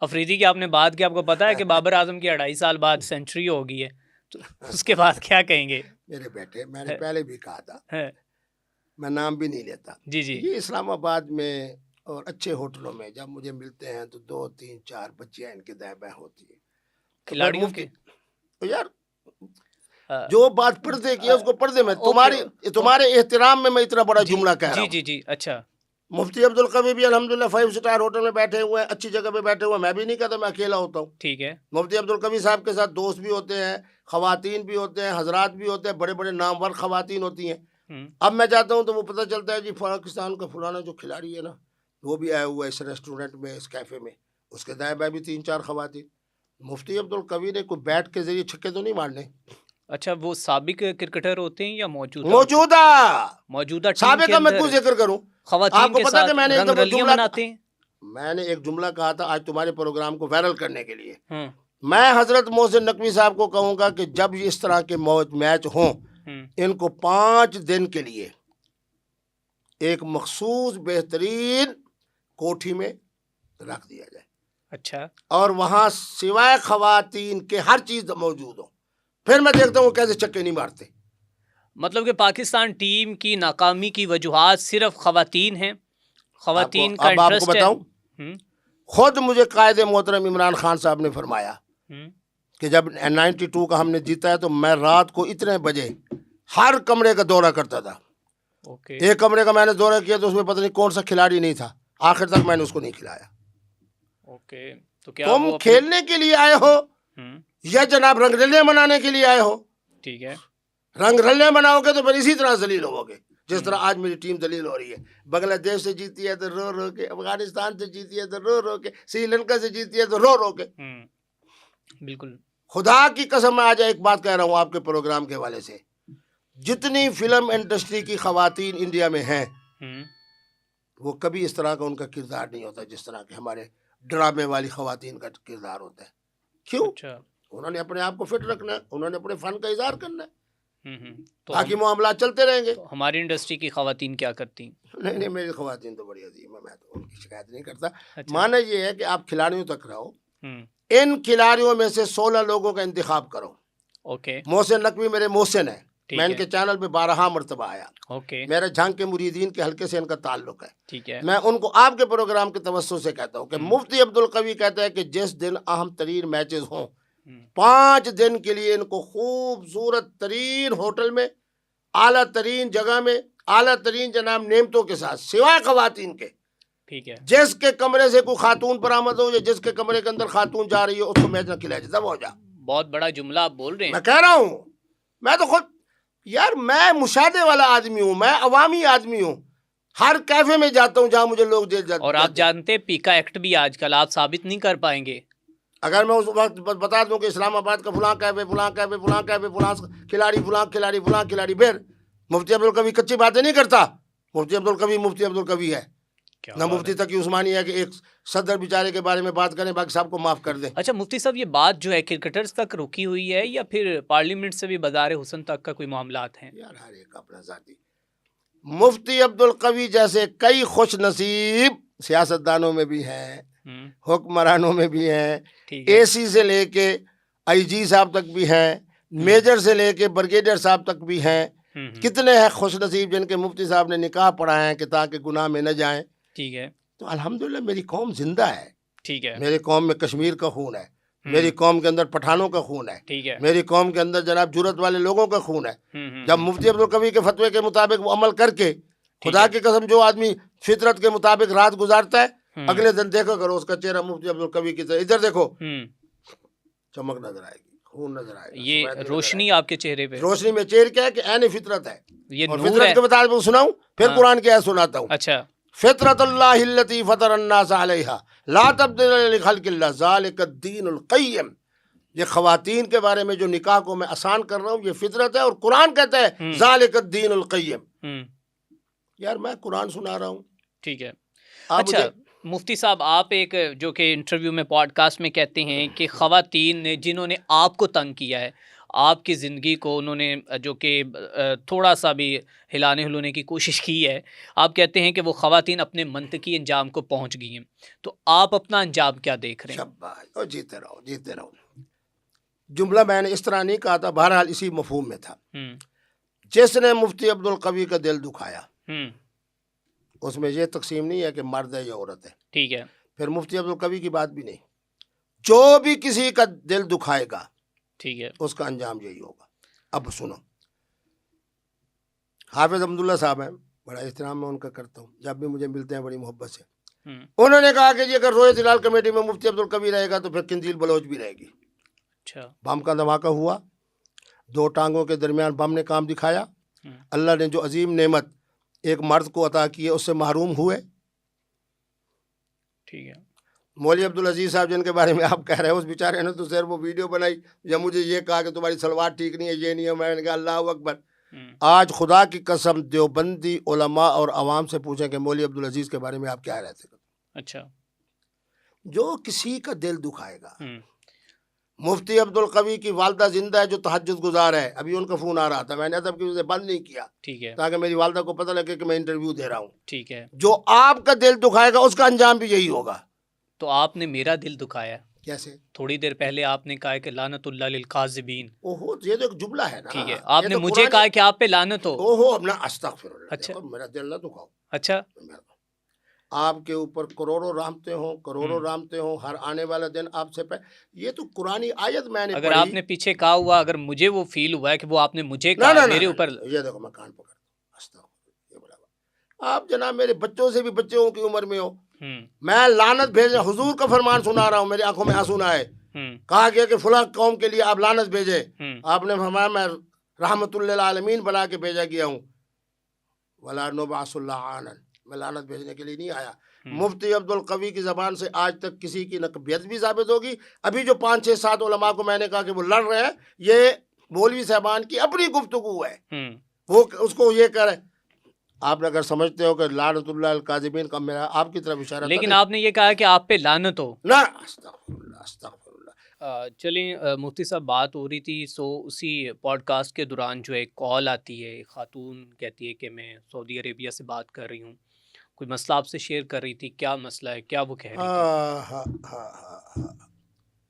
آفریدی کی آپ نے بات کی. آپ کو پتا ہے کہ بابر اعظم کی 2.5 سال بعد سینچری ہو گئی ہے، تو اس کے بعد کیا کہیں گے؟ میرے بیٹے، میں نے پہلے بھی کہا تھا، میں نام بھی نہیں لیتا. جی یہ اسلام آباد میں اور اچھے ہوٹلوں میں جب مجھے ملتے ہیں تو 2 3 4 بچیاں ان کے دائیں بائیں ہوتی ہیں کھلاڑیوں کے. یار جو بات پردے کی ہے اس کو پردے میں، تمہارے احترام میں میں اتنا بڑا جملہ کہہ رہا ہوں. جی اچھا. مفتی عبدالقوی بھی الحمدللہ 5 سٹار ہوٹل میں بیٹھے ہوئے ہیں, اچھی جگہ پہ بیٹھے ہوئے ہیں. میں بھی نہیں کہتا میں اکیلا ہوتا ہوں. ٹھیک ہے. مفتی عبدالقوی صاحب کے ساتھ دوست بھی ہوتے ہیں, خواتین بھی ہوتے ہیں, حضرات بھی ہوتے ہیں, بڑے بڑے نامور خواتین ہوتی ہیں. اب میں جاتا ہوں تو وہ پتہ چلتا ہے جی پاکستان کا فلانا جو کھلاڑی ہے نا وہ بھی آیا ہوا ہے اس ریسٹورنٹ میں, اس کیفے میں, اس کے دائیں بائیں بھی 3-4 خواتین. مفتی عبدالقوی نے کوئی بیٹ کے ذریعے چھکے تو نہیں مارنے. اچھا, وہ سابق کرکٹر ہوتے ہیں یا موجودہ سابق کا میں کیوں ذکر کروں؟ خواتین کے ساتھ رنگ رلیاں مناتے ہیں. میں نے ایک جملہ کہا تھا آج تمہارے پروگرام کو وائرل کرنے کے لیے. میں حضرت محسن نقوی صاحب کو کہوں گا کہ جب اس طرح کے میچ ہوں ان کو 5 دن کے لیے ایک مخصوص بہترین کوٹھی میں رکھ دیا جائے. اچھا. اور وہاں سوائے خواتین کے ہر چیز موجود ہو, پھر میں دیکھتا ہوں کیسے چکے نہیں مارتے. مطلب کہ پاکستان ٹیم کی ناکامی کی وجوہات صرف خواتین ہیں, خواتین کا انٹرسٹ ہے. آپ کو بتاؤں, خود مجھے قائد محترم عمران خان صاحب نے فرمایا کہ جب 92 کا ہم نے جیتا ہے تو میں رات کو اتنے بجے ہر کمرے کا دورہ کرتا تھا. ایک کمرے کا میں نے دورہ کیا تو اس میں پتہ نہیں کون سا کھلاڑی نہیں تھا, آخر تک میں نے اس کو نہیں کھلایا. تو کیا تم کھیلنے کے لیے آئے ہو یا جناب رنگ رلیاں منانے کے لیے آئے ہو؟ ٹھیک ہے. رنگ رلیاں مناؤ گے تو پھر اسی طرح ذلیل ہو گے جس طرح آج میری ٹیم ذلیل ہو رہی ہے. بنگلہ دیش سے جیتی ہے تو رو رو کے, افغانستان سے جیتی ہے تو رو رو کے, سری لنکا سے جیتی ہے تو رو رو کے. بالکل. خدا کی قسم میں آج ایک بات کہہ رہا ہوں آپ کے پروگرام کے حوالے سے, جتنی فلم انڈسٹری کی خواتین انڈیا میں ہیں وہ کبھی اس طرح کا ان کا کردار نہیں ہوتا جس طرح کے ہمارے ڈرامے والی خواتین کا کردار ہوتا ہے. کیوں؟ انہوں نے اپنے آپ کو فٹ رکھنا ہے, انہوں نے اپنے فن کا اظہار کرنا ہے, باقی معاملات چلتے رہیں گے. ہماری انڈسٹری کی خواتین کیا کرتی ہیں؟ نہیں, میری خواتین تو بڑی عظیم ہے, میں تو ان کی شکایت نہیں کرتا. مانا یہ ہے کہ آپ کھلاڑیوں تک رہو, ان کھلاڑیوں میں سے 16 لوگوں کا انتخاب کرو. محسن نقوی میرے محسن ہے, میں ان کے چینل پہ 12 مرتبہ آیا. میرے جھانگ کے مریدین کے حلقے سے ان کا تعلق ہے. میں ان کو آپ کے پروگرام کے توسط سے کہتا ہوں کہ مفتی عبدالقوی کہتا ہے کہ جس دن اہم ترین میچز ہوں 5 دن کے لیے ان کو خوبصورت ترین ہوٹل میں, اعلیٰ ترین جگہ میں, اعلیٰ ترین جناب نعمتوں کے ساتھ سوائے خواتین کے, ٹھیک ہے, جس کے کمرے سے کوئی خاتون برآمد ہو یا جس کے کمرے کے اندر خاتون جا رہی ہو اس کو میچ نہ کھلایا جائے. ہو جا. بہت بڑا جملہ آپ بول رہے ہیں. میں کہہ رہا ہوں, میں تو خود یار میں مشاہدے والا آدمی ہوں, میں عوامی آدمی ہوں, ہر کیفے میں جاتا ہوں جہاں مجھے لوگ جاتے. اور آپ جانتے پیکا ایکٹ بھی آج کل آپ ثابت نہیں کر پائیں گے. اگر میں اس وقت بتا دوں کہ اسلام آباد کا فلاں کیفے, فلاں کیفے, فلاں کیفے, فلاں کھلاڑی, فلاں کھلاڑی, فلاں کھلاڑی, پھر مفتی عبدالقوی کچی باتیں نہیں کرتا. مفتی عبدالقوی ہے, نہ مفتی تقی عثمانی ہے کہ ایک صدر بیچارے کے بارے میں بات کریں باقی سب کو معاف کر دیں. اچھا مفتی صاحب, یہ بات جو ہے کرکٹرز تک رکی ہوئی ہے یا پھر پارلیمنٹ سے بھی بازار حسن تک کا کوئی معاملات ہیں؟ یار ہر ایک اپنا ذاتی. مفتی عبدالقوی جیسے کئی خوش نصیب سیاستدانوں میں بھی ہیں, حکمرانوں میں بھی ہیں, اے سی سے لے کے آئی جی صاحب تک بھی ہیں, میجر سے لے کے بریگیڈیئر صاحب تک بھی ہیں. کتنے ہیں خوش نصیب جن کے مفتی صاحب نے نکاح پڑھائے ہیں کہ تاکہ گناہ میں نہ جائیں. ٹھیک ہے. تو الحمدللہ میری قوم زندہ ہے. ٹھیک ہے. میری قوم میں کشمیر کا خون ہے, میری قوم کے اندر پٹھانوں کا خون ہے, ٹھیک ہے, میری قوم کے اندر جناب جرت والے لوگوں کا خون ہے. جب مفتی عبدالقوی کے فتوے کے مطابق وہ عمل کر کے, خدا کی قسم جو آدمی فطرت کے مطابق رات گزارتا ہے اگلے دن دیکھو کرو اس کا چہرہ مفتی عبدالقوی کی طرح, ادھر دیکھو چمک نظر آئے گی, خون نظر آئے گا, یہ روشنی آپ کے چہرے پہ, روشنی میں چہرہ کیا ہے کہ عین فطرت ہے. یہ اور فطرت کے مطابق سناؤں, پھر قرآن کی آیت سناتا ہوں. اچھا. فطرت اللہ التی فطر الناس علیہا لا تبدیل لخلق اللہ ذالک الدین القیم. یہ خواتین کے بارے میں جو نکاح کو میں آسان کر رہا ہوں یہ فطرت ہے, اور قرآن کہتا ہے ذالک الدین القیم. یار میں قرآن سنا رہا ہوں. ٹھیک ہے. اچھا مفتی صاحب, آپ ایک جو کہ انٹرویو میں پوڈ کاسٹ میں کہتے ہیں کہ خواتین نے جنہوں نے آپ کو تنگ کیا ہے, آپ کی زندگی کو انہوں نے جو کہ تھوڑا سا بھی ہلانے کی کوشش کی ہے, آپ کہتے ہیں کہ وہ خواتین اپنے منطقی انجام کو پہنچ گئی ہیں, تو آپ اپنا انجام کیا دیکھ رہے ہیں؟ شاباش, جیتے رہو جیتے رہو. جملہ میں نے اس طرح نہیں کہا تھا, بہرحال اسی مفہوم میں تھا. جس نے مفتی عبدالقوی کا دل دکھایا اس میں یہ تقسیم نہیں ہے کہ مرد ہے یا عورت ہے. ٹھیک ہے. پھر مفتی عبدالقوی کی بات بھی نہیں, جو بھی کسی کا دل دکھائے گا ٹھیک ہے اس کا انجام یہی ہوگا. اب سنو, حافظ حمداللہ صاحب ہیں, بڑا احترام میں ان کا کرتا ہوں، جب بھی مجھے ملتے ہیں بڑی محبت سے. انہوں نے کہا کہ جی اگر رویت ہلال کمیٹی میں مفتی عبدالقوی رہے گا تو پھر قندیل بلوچ بھی رہے گی. اچھا. بم کا دھماکہ ہوا، 2 ٹانگوں کے درمیان بم نے کام دکھایا. اللہ نے جو عظیم نعمت ایک مرد کو عطا کی ہے اس سے محروم ہوئے. ٹھیک ہے. مولوی عبدالعزیز صاحب جن کے بارے میں آپ کہہ رہے ہیں، اس بیچارے نے تو صرف وہ ویڈیو بنائی یا مجھے یہ کہا کہ تمہاری سلوار ٹھیک نہیں ہے، یہ نہیں ہے. میں نے کہا اللہ اکبر. آج خدا کی قسم دیوبندی علماء اور عوام سے پوچھیں کہ مولوی عبدالعزیز کے بارے میں آپ کیا رہتے ہیں. اچھا. جو کسی کا دل دکھائے گا. مفتی عبدالقوی کی والدہ زندہ ہے جو تہجد گزار ہے. ابھی ان کا فون آ رہا تھا، میں نے ادب کی وجہ سے بند نہیں کیا. ٹھیک ہے. تاکہ میری والدہ کو پتہ لگے کہ میں انٹرویو دے رہا ہوں. ٹھیک ہے. جو آپ کا دل دکھائے گا اس کا انجام بھی یہی ہوگا. تو آپ نے میرا دل دکھایا. کیسے؟ تھوڑی دیر پہلے آپ نے کہا کہ لعنت اللہ للکاذبین. اوہو، یہ تو ایک جملہ ہے نا. ٹھیک ہے. آپ نے مجھے کہا کہ آپ پہ لعنت ہو. اوہو، اپنا استغفر اللہ. اچھا. میرا دل نہ دکھاؤ. اچھا. آپ کے اوپر کروڑوں رحمتیں ہوں ہر آنے والا دن آپ سے یہ تو قرآنی آیت میں نے اگر آپ نے پیچھے کہا ہوا، اگر مجھے وہ فیل ہوا ہے کہ وہ آپ نے مجھے کہا میرے اوپر. یہ دیکھو میں کان پکڑتا ہوں. آپ جناب میرے بچوں سے بھی بچوں کی عمر میں ہو. میں لعنت بھیجے، حضور کا فرمان سنا رہا ہوں، میری آنکھوں میں آنسو نہ آئے. کہا گیا کہ فلاں قوم کے لیے آپ لعنت بھیجے. آپ نے فرمایا میں رحمت للعالمین بنا کے بھیجا گیا ہوں. ولا نبعث اللعانا، میں لعنت بھیجنے کے لیے نہیں آیا. مفتی عبدالقوی کی زبان سے آج تک کسی کی نقبیت بھی ثابت ہوگی. ابھی جو 5 6 7 علماء کو میں نے کہا کہ وہ لڑ رہے ہیں، یہ مولوی صاحبان کی اپنی گفتگو ہے. وہ اس کو یہ کہہ رہے. آپ اگر سمجھتے ہو کہ لعنت اللہ الکاذبین کا میرا آپ کی طرف اشارہ، لیکن آپ نے یہ کہا کہ آپ پہ لعنت ہو. نہ، استغفر اللہ استغفر اللہ. چلیں مفتی صاحب، بات ہو رہی تھی اسی پوڈ کاسٹ کے دوران جو ایک کال آتی ہے، ایک خاتون کہتی ہے کہ میں سعودی عربیہ سے بات کر رہی ہوں، کوئی مسئلہ آپ سے شیئر کر رہی تھی. کیا مسئلہ ہے؟ کیا وہ کہہ رہی تھی؟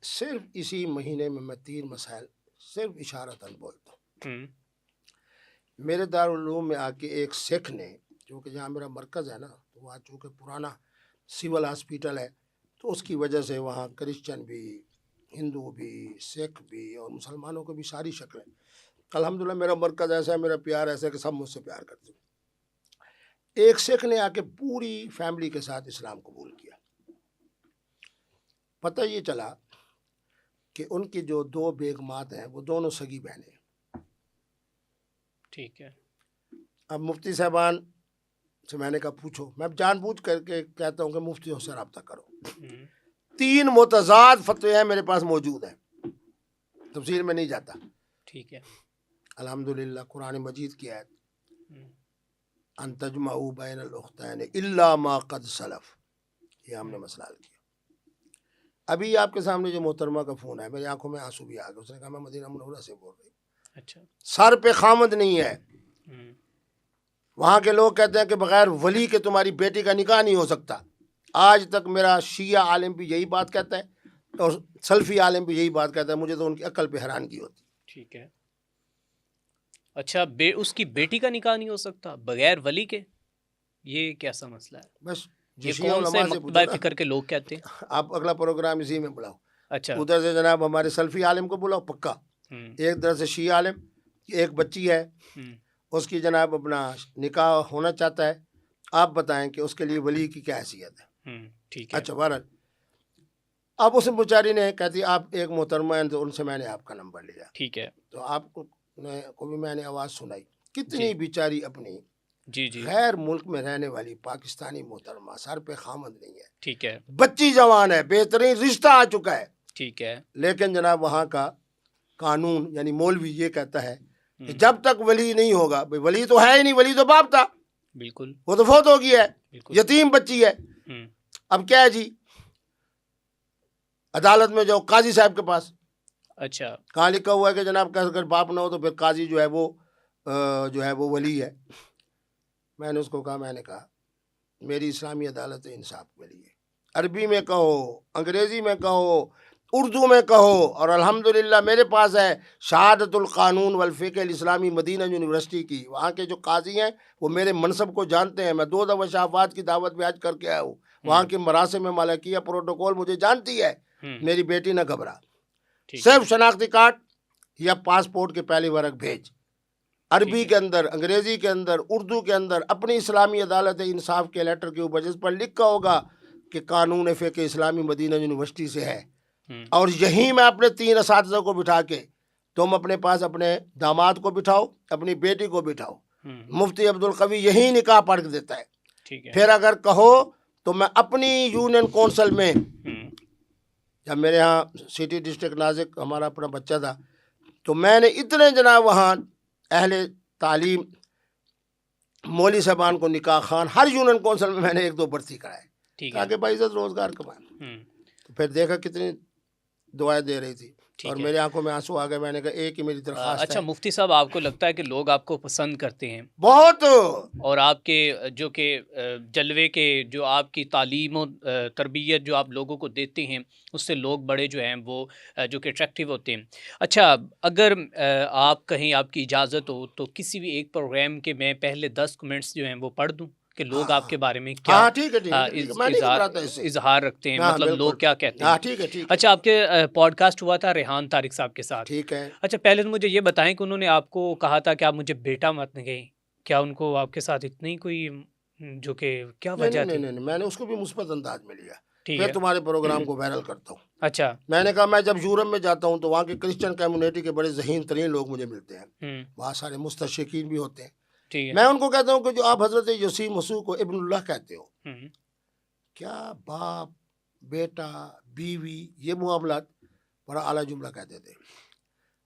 صرف اسی مہینے میں 3 مسائل صرف اشارتاً بولتا ہوں. میرے دارالعلوم میں آ کے ایک سکھ نے، جو کہ جہاں میرا مرکز ہے نا، تو وہاں چونکہ پرانا سول ہاسپیٹل ہے تو اس کی وجہ سے وہاں کرسچن بھی، ہندو بھی، سکھ بھی اور مسلمانوں کو بھی ساری شکلیں. الحمدللہ میرا مرکز ایسا ہے، میرا پیار ایسا ہے کہ سب مجھ سے پیار کرتے ہیں. ایک سکھ نے آ کے پوری فیملی کے ساتھ اسلام قبول کیا. پتہ یہ چلا کہ ان کی جو 2 بیگمات ہیں وہ دونوں سگی بہنیں. ٹھیک ہے. اب مفتی صاحبان سے میں نے کہا پوچھو، میں جان بوجھ کر کے کہتا ہوں کہ مفتیوں سے رابطہ کرو. 3 متضاد فتوے ہیں میرے پاس موجود ہیں، تفصیل میں نہیں جاتا. ٹھیک ہے. الحمدللہ قرآن مجید کی آیت ان تجمعوا بین الاختین الا ما قد سلف، یہ ہم نے مسئلہ حل کیا. ابھی آپ کے سامنے جو محترمہ کا فون ہے، میری آنکھوں میں آنسو بھی آ گئے. اس نے کہا میں مدینہ منورہ سے بول رہی ہوں. اچھا. سر پہ خامد نہیں ہے. وہاں کے لوگ کہتے ہیں کہ بغیر ولی کے تمہاری بیٹی کا نکاح نہیں ہو سکتا. آج تک میرا شیعہ عالم بھی یہی بات کہتا ہے اور سلفی عالم بھی یہی بات کہتا ہے. مجھے تو ان کی عقل پہ حیرانگی ہوتی. ٹھیک ہے. اچھا، اس کی بیٹی کا نکاح نہیں ہو سکتا بغیر ولی کے؟ یہ کیسا مسئلہ ہے؟ بس یہ کون سے مکتبہ فکر کے لوگ کہتے ہیں؟ آپ اگلا پروگرام اسی میں بلاؤ. اچھا. ادھر سے جناب ہمارے سلفی عالم کو بلاؤ پکا. ایک طرف سے شیعہ عالم، ایک بچی ہے اس کی جناب اپنا نکاح ہونا چاہتا ہے. آپ بتائیں کہ اس کے لیے ولی کی کیا حیثیت ہے؟ ٹھیک ہے. اچھا بہرحال اب اس بیچاری نے کہتی آپ ایک محترمہ ہیں تو ان سے میں نے آپ کا نمبر لیا. ٹھیک ہے. تو آپ کو بھی میں نے آواز سنائی. کتنی بیچاری اپنی جی غیر ملک میں رہنے والی پاکستانی محترمہ، سر پہ خامد نہیں ہے. ٹھیک ہے. بچی جوان ہے، بہترین رشتہ آ چکا ہے. ٹھیک ہے. لیکن جناب وہاں کا قانون یعنی مولوی یہ کہتا ہے کہ جب تک ولی نہیں ہوگا، ولی تو ہے ہی نہیں، ولی تو باپ تھا. بالکل. وہ تو فوت ہو گیا ہے، یتیم بچی ہے. اب کیا ہے جی، عدالت میں جاؤ قاضی صاحب کے پاس. اچھا. کہاں لکھا ہوا ہے کہ جناب اگر باپ نہ ہو تو پھر قاضی جو ہے وہ ولی ہے. میں نے اس کو کہا، میں نے کہا میری اسلامی عدالت انصاف کے لیے عربی میں کہو، انگریزی میں کہو، اردو میں کہو، اور الحمدللہ میرے پاس ہے شہادت القانون والفقہ الاسلامی مدینہ یونیورسٹی کی. وہاں کے جو قاضی ہیں وہ میرے منصب کو جانتے ہیں. میں 2 دفعہ شہاباد کی دعوت میں حج کر کے آیا ہوں. وہاں کے مراسم ملکیہ پروٹوکول مجھے جانتی ہے. میری بیٹی نہ گھبرا، صرف شناختی کارڈ یا پاسپورٹ کے پہلی ورق بھیج. عربی کے اندر، انگریزی کے اندر، اردو کے اندر، اپنی اسلامی عدالت انصاف کے لیٹر کے اوپر جس پر لکھا ہوگا کہ قانون فقہ اسلامی مدینہ یونیورسٹی سے ہے، اور یہیں میں اپنے 3 اساتذہ کو بٹھا کے، تم اپنے پاس اپنے داماد کو بٹھاؤ، اپنی بیٹی کو بٹھاؤ، مفتی عبدالقوی یہی نکاح پڑھ دیتا ہے۔ پھر اگر کہو تو میں اپنی یونین کونسل میں، جب میرے ہاں سٹی ڈسٹرکٹ نازک ہمارا اپنا بچہ تھا، تو میں نے اتنے جناب وہاں اہل تعلیم مولوی صاحبان کو نکاح خان ہر یونین کونسل میں میں نے 1-2 برسی کرائے تاکہ باعزت روزگار کمائیں۔ تو پھر دیکھا کتنی دعائیں دے رہی تھی اور میرے آنکھوں میں آنسو آ گئے۔ میں نے کہا ایک ہی میری درخواست ہے۔ اچھا مفتی صاحب، آپ کو لگتا ہے کہ لوگ آپ کو پسند کرتے ہیں بہت، اور آپ کے جو کہ جلوے کے، جو آپ کی تعلیم و تربیت جو آپ لوگوں کو دیتے ہیں، اس سے لوگ بڑے جو ہیں وہ جو کہ اٹریکٹیو ہوتے ہیں۔ اچھا، اگر آپ کہیں آپ کی اجازت ہو تو کسی بھی ایک پروگرام کے میں پہلے 10 کمنٹس جو ہیں وہ پڑھ دوں کہ لوگ آپ کے بارے میں کیا اظہار رکھتے ہیں، مطلب لوگ کیا کہتے ہیں۔ اچھا، آپ کے پوڈ کاسٹ ہوا تھا ریحان طارق صاحب کے ساتھ، ٹھیک ہے۔ اچھا پہلے تو مجھے یہ بتائیں کہ انہوں نے آپ کو کہا تھا کہ آپ مجھے بیٹا مت کہیں، کیا ان کو آپ کے ساتھ اتنی کوئی جو کہ کیا وجہ تھی؟ نہیں، میں نے اس کو بھی مثبت انداز میں لیا، میں تمہارے پروگرام کو وائرل کرتا ہوں۔ اچھا، میں نے کہا میں جب یورپ میں جاتا ہوں تو وہاں کے کرسچن کمیونٹی کے بڑے ذہین ترین لوگ مجھے ملتے ہیں، وہاں سارے مستشرقین بھی ہوتے ہیں۔ میں ان کو کہتا ہوں کہ جو آپ حضرت یسوع مسیح کو ابن اللہ کہتے ہو، کیا باپ بیٹا بیوی یہ معاملات بڑا اعلیٰ جملہ کہتے تھے۔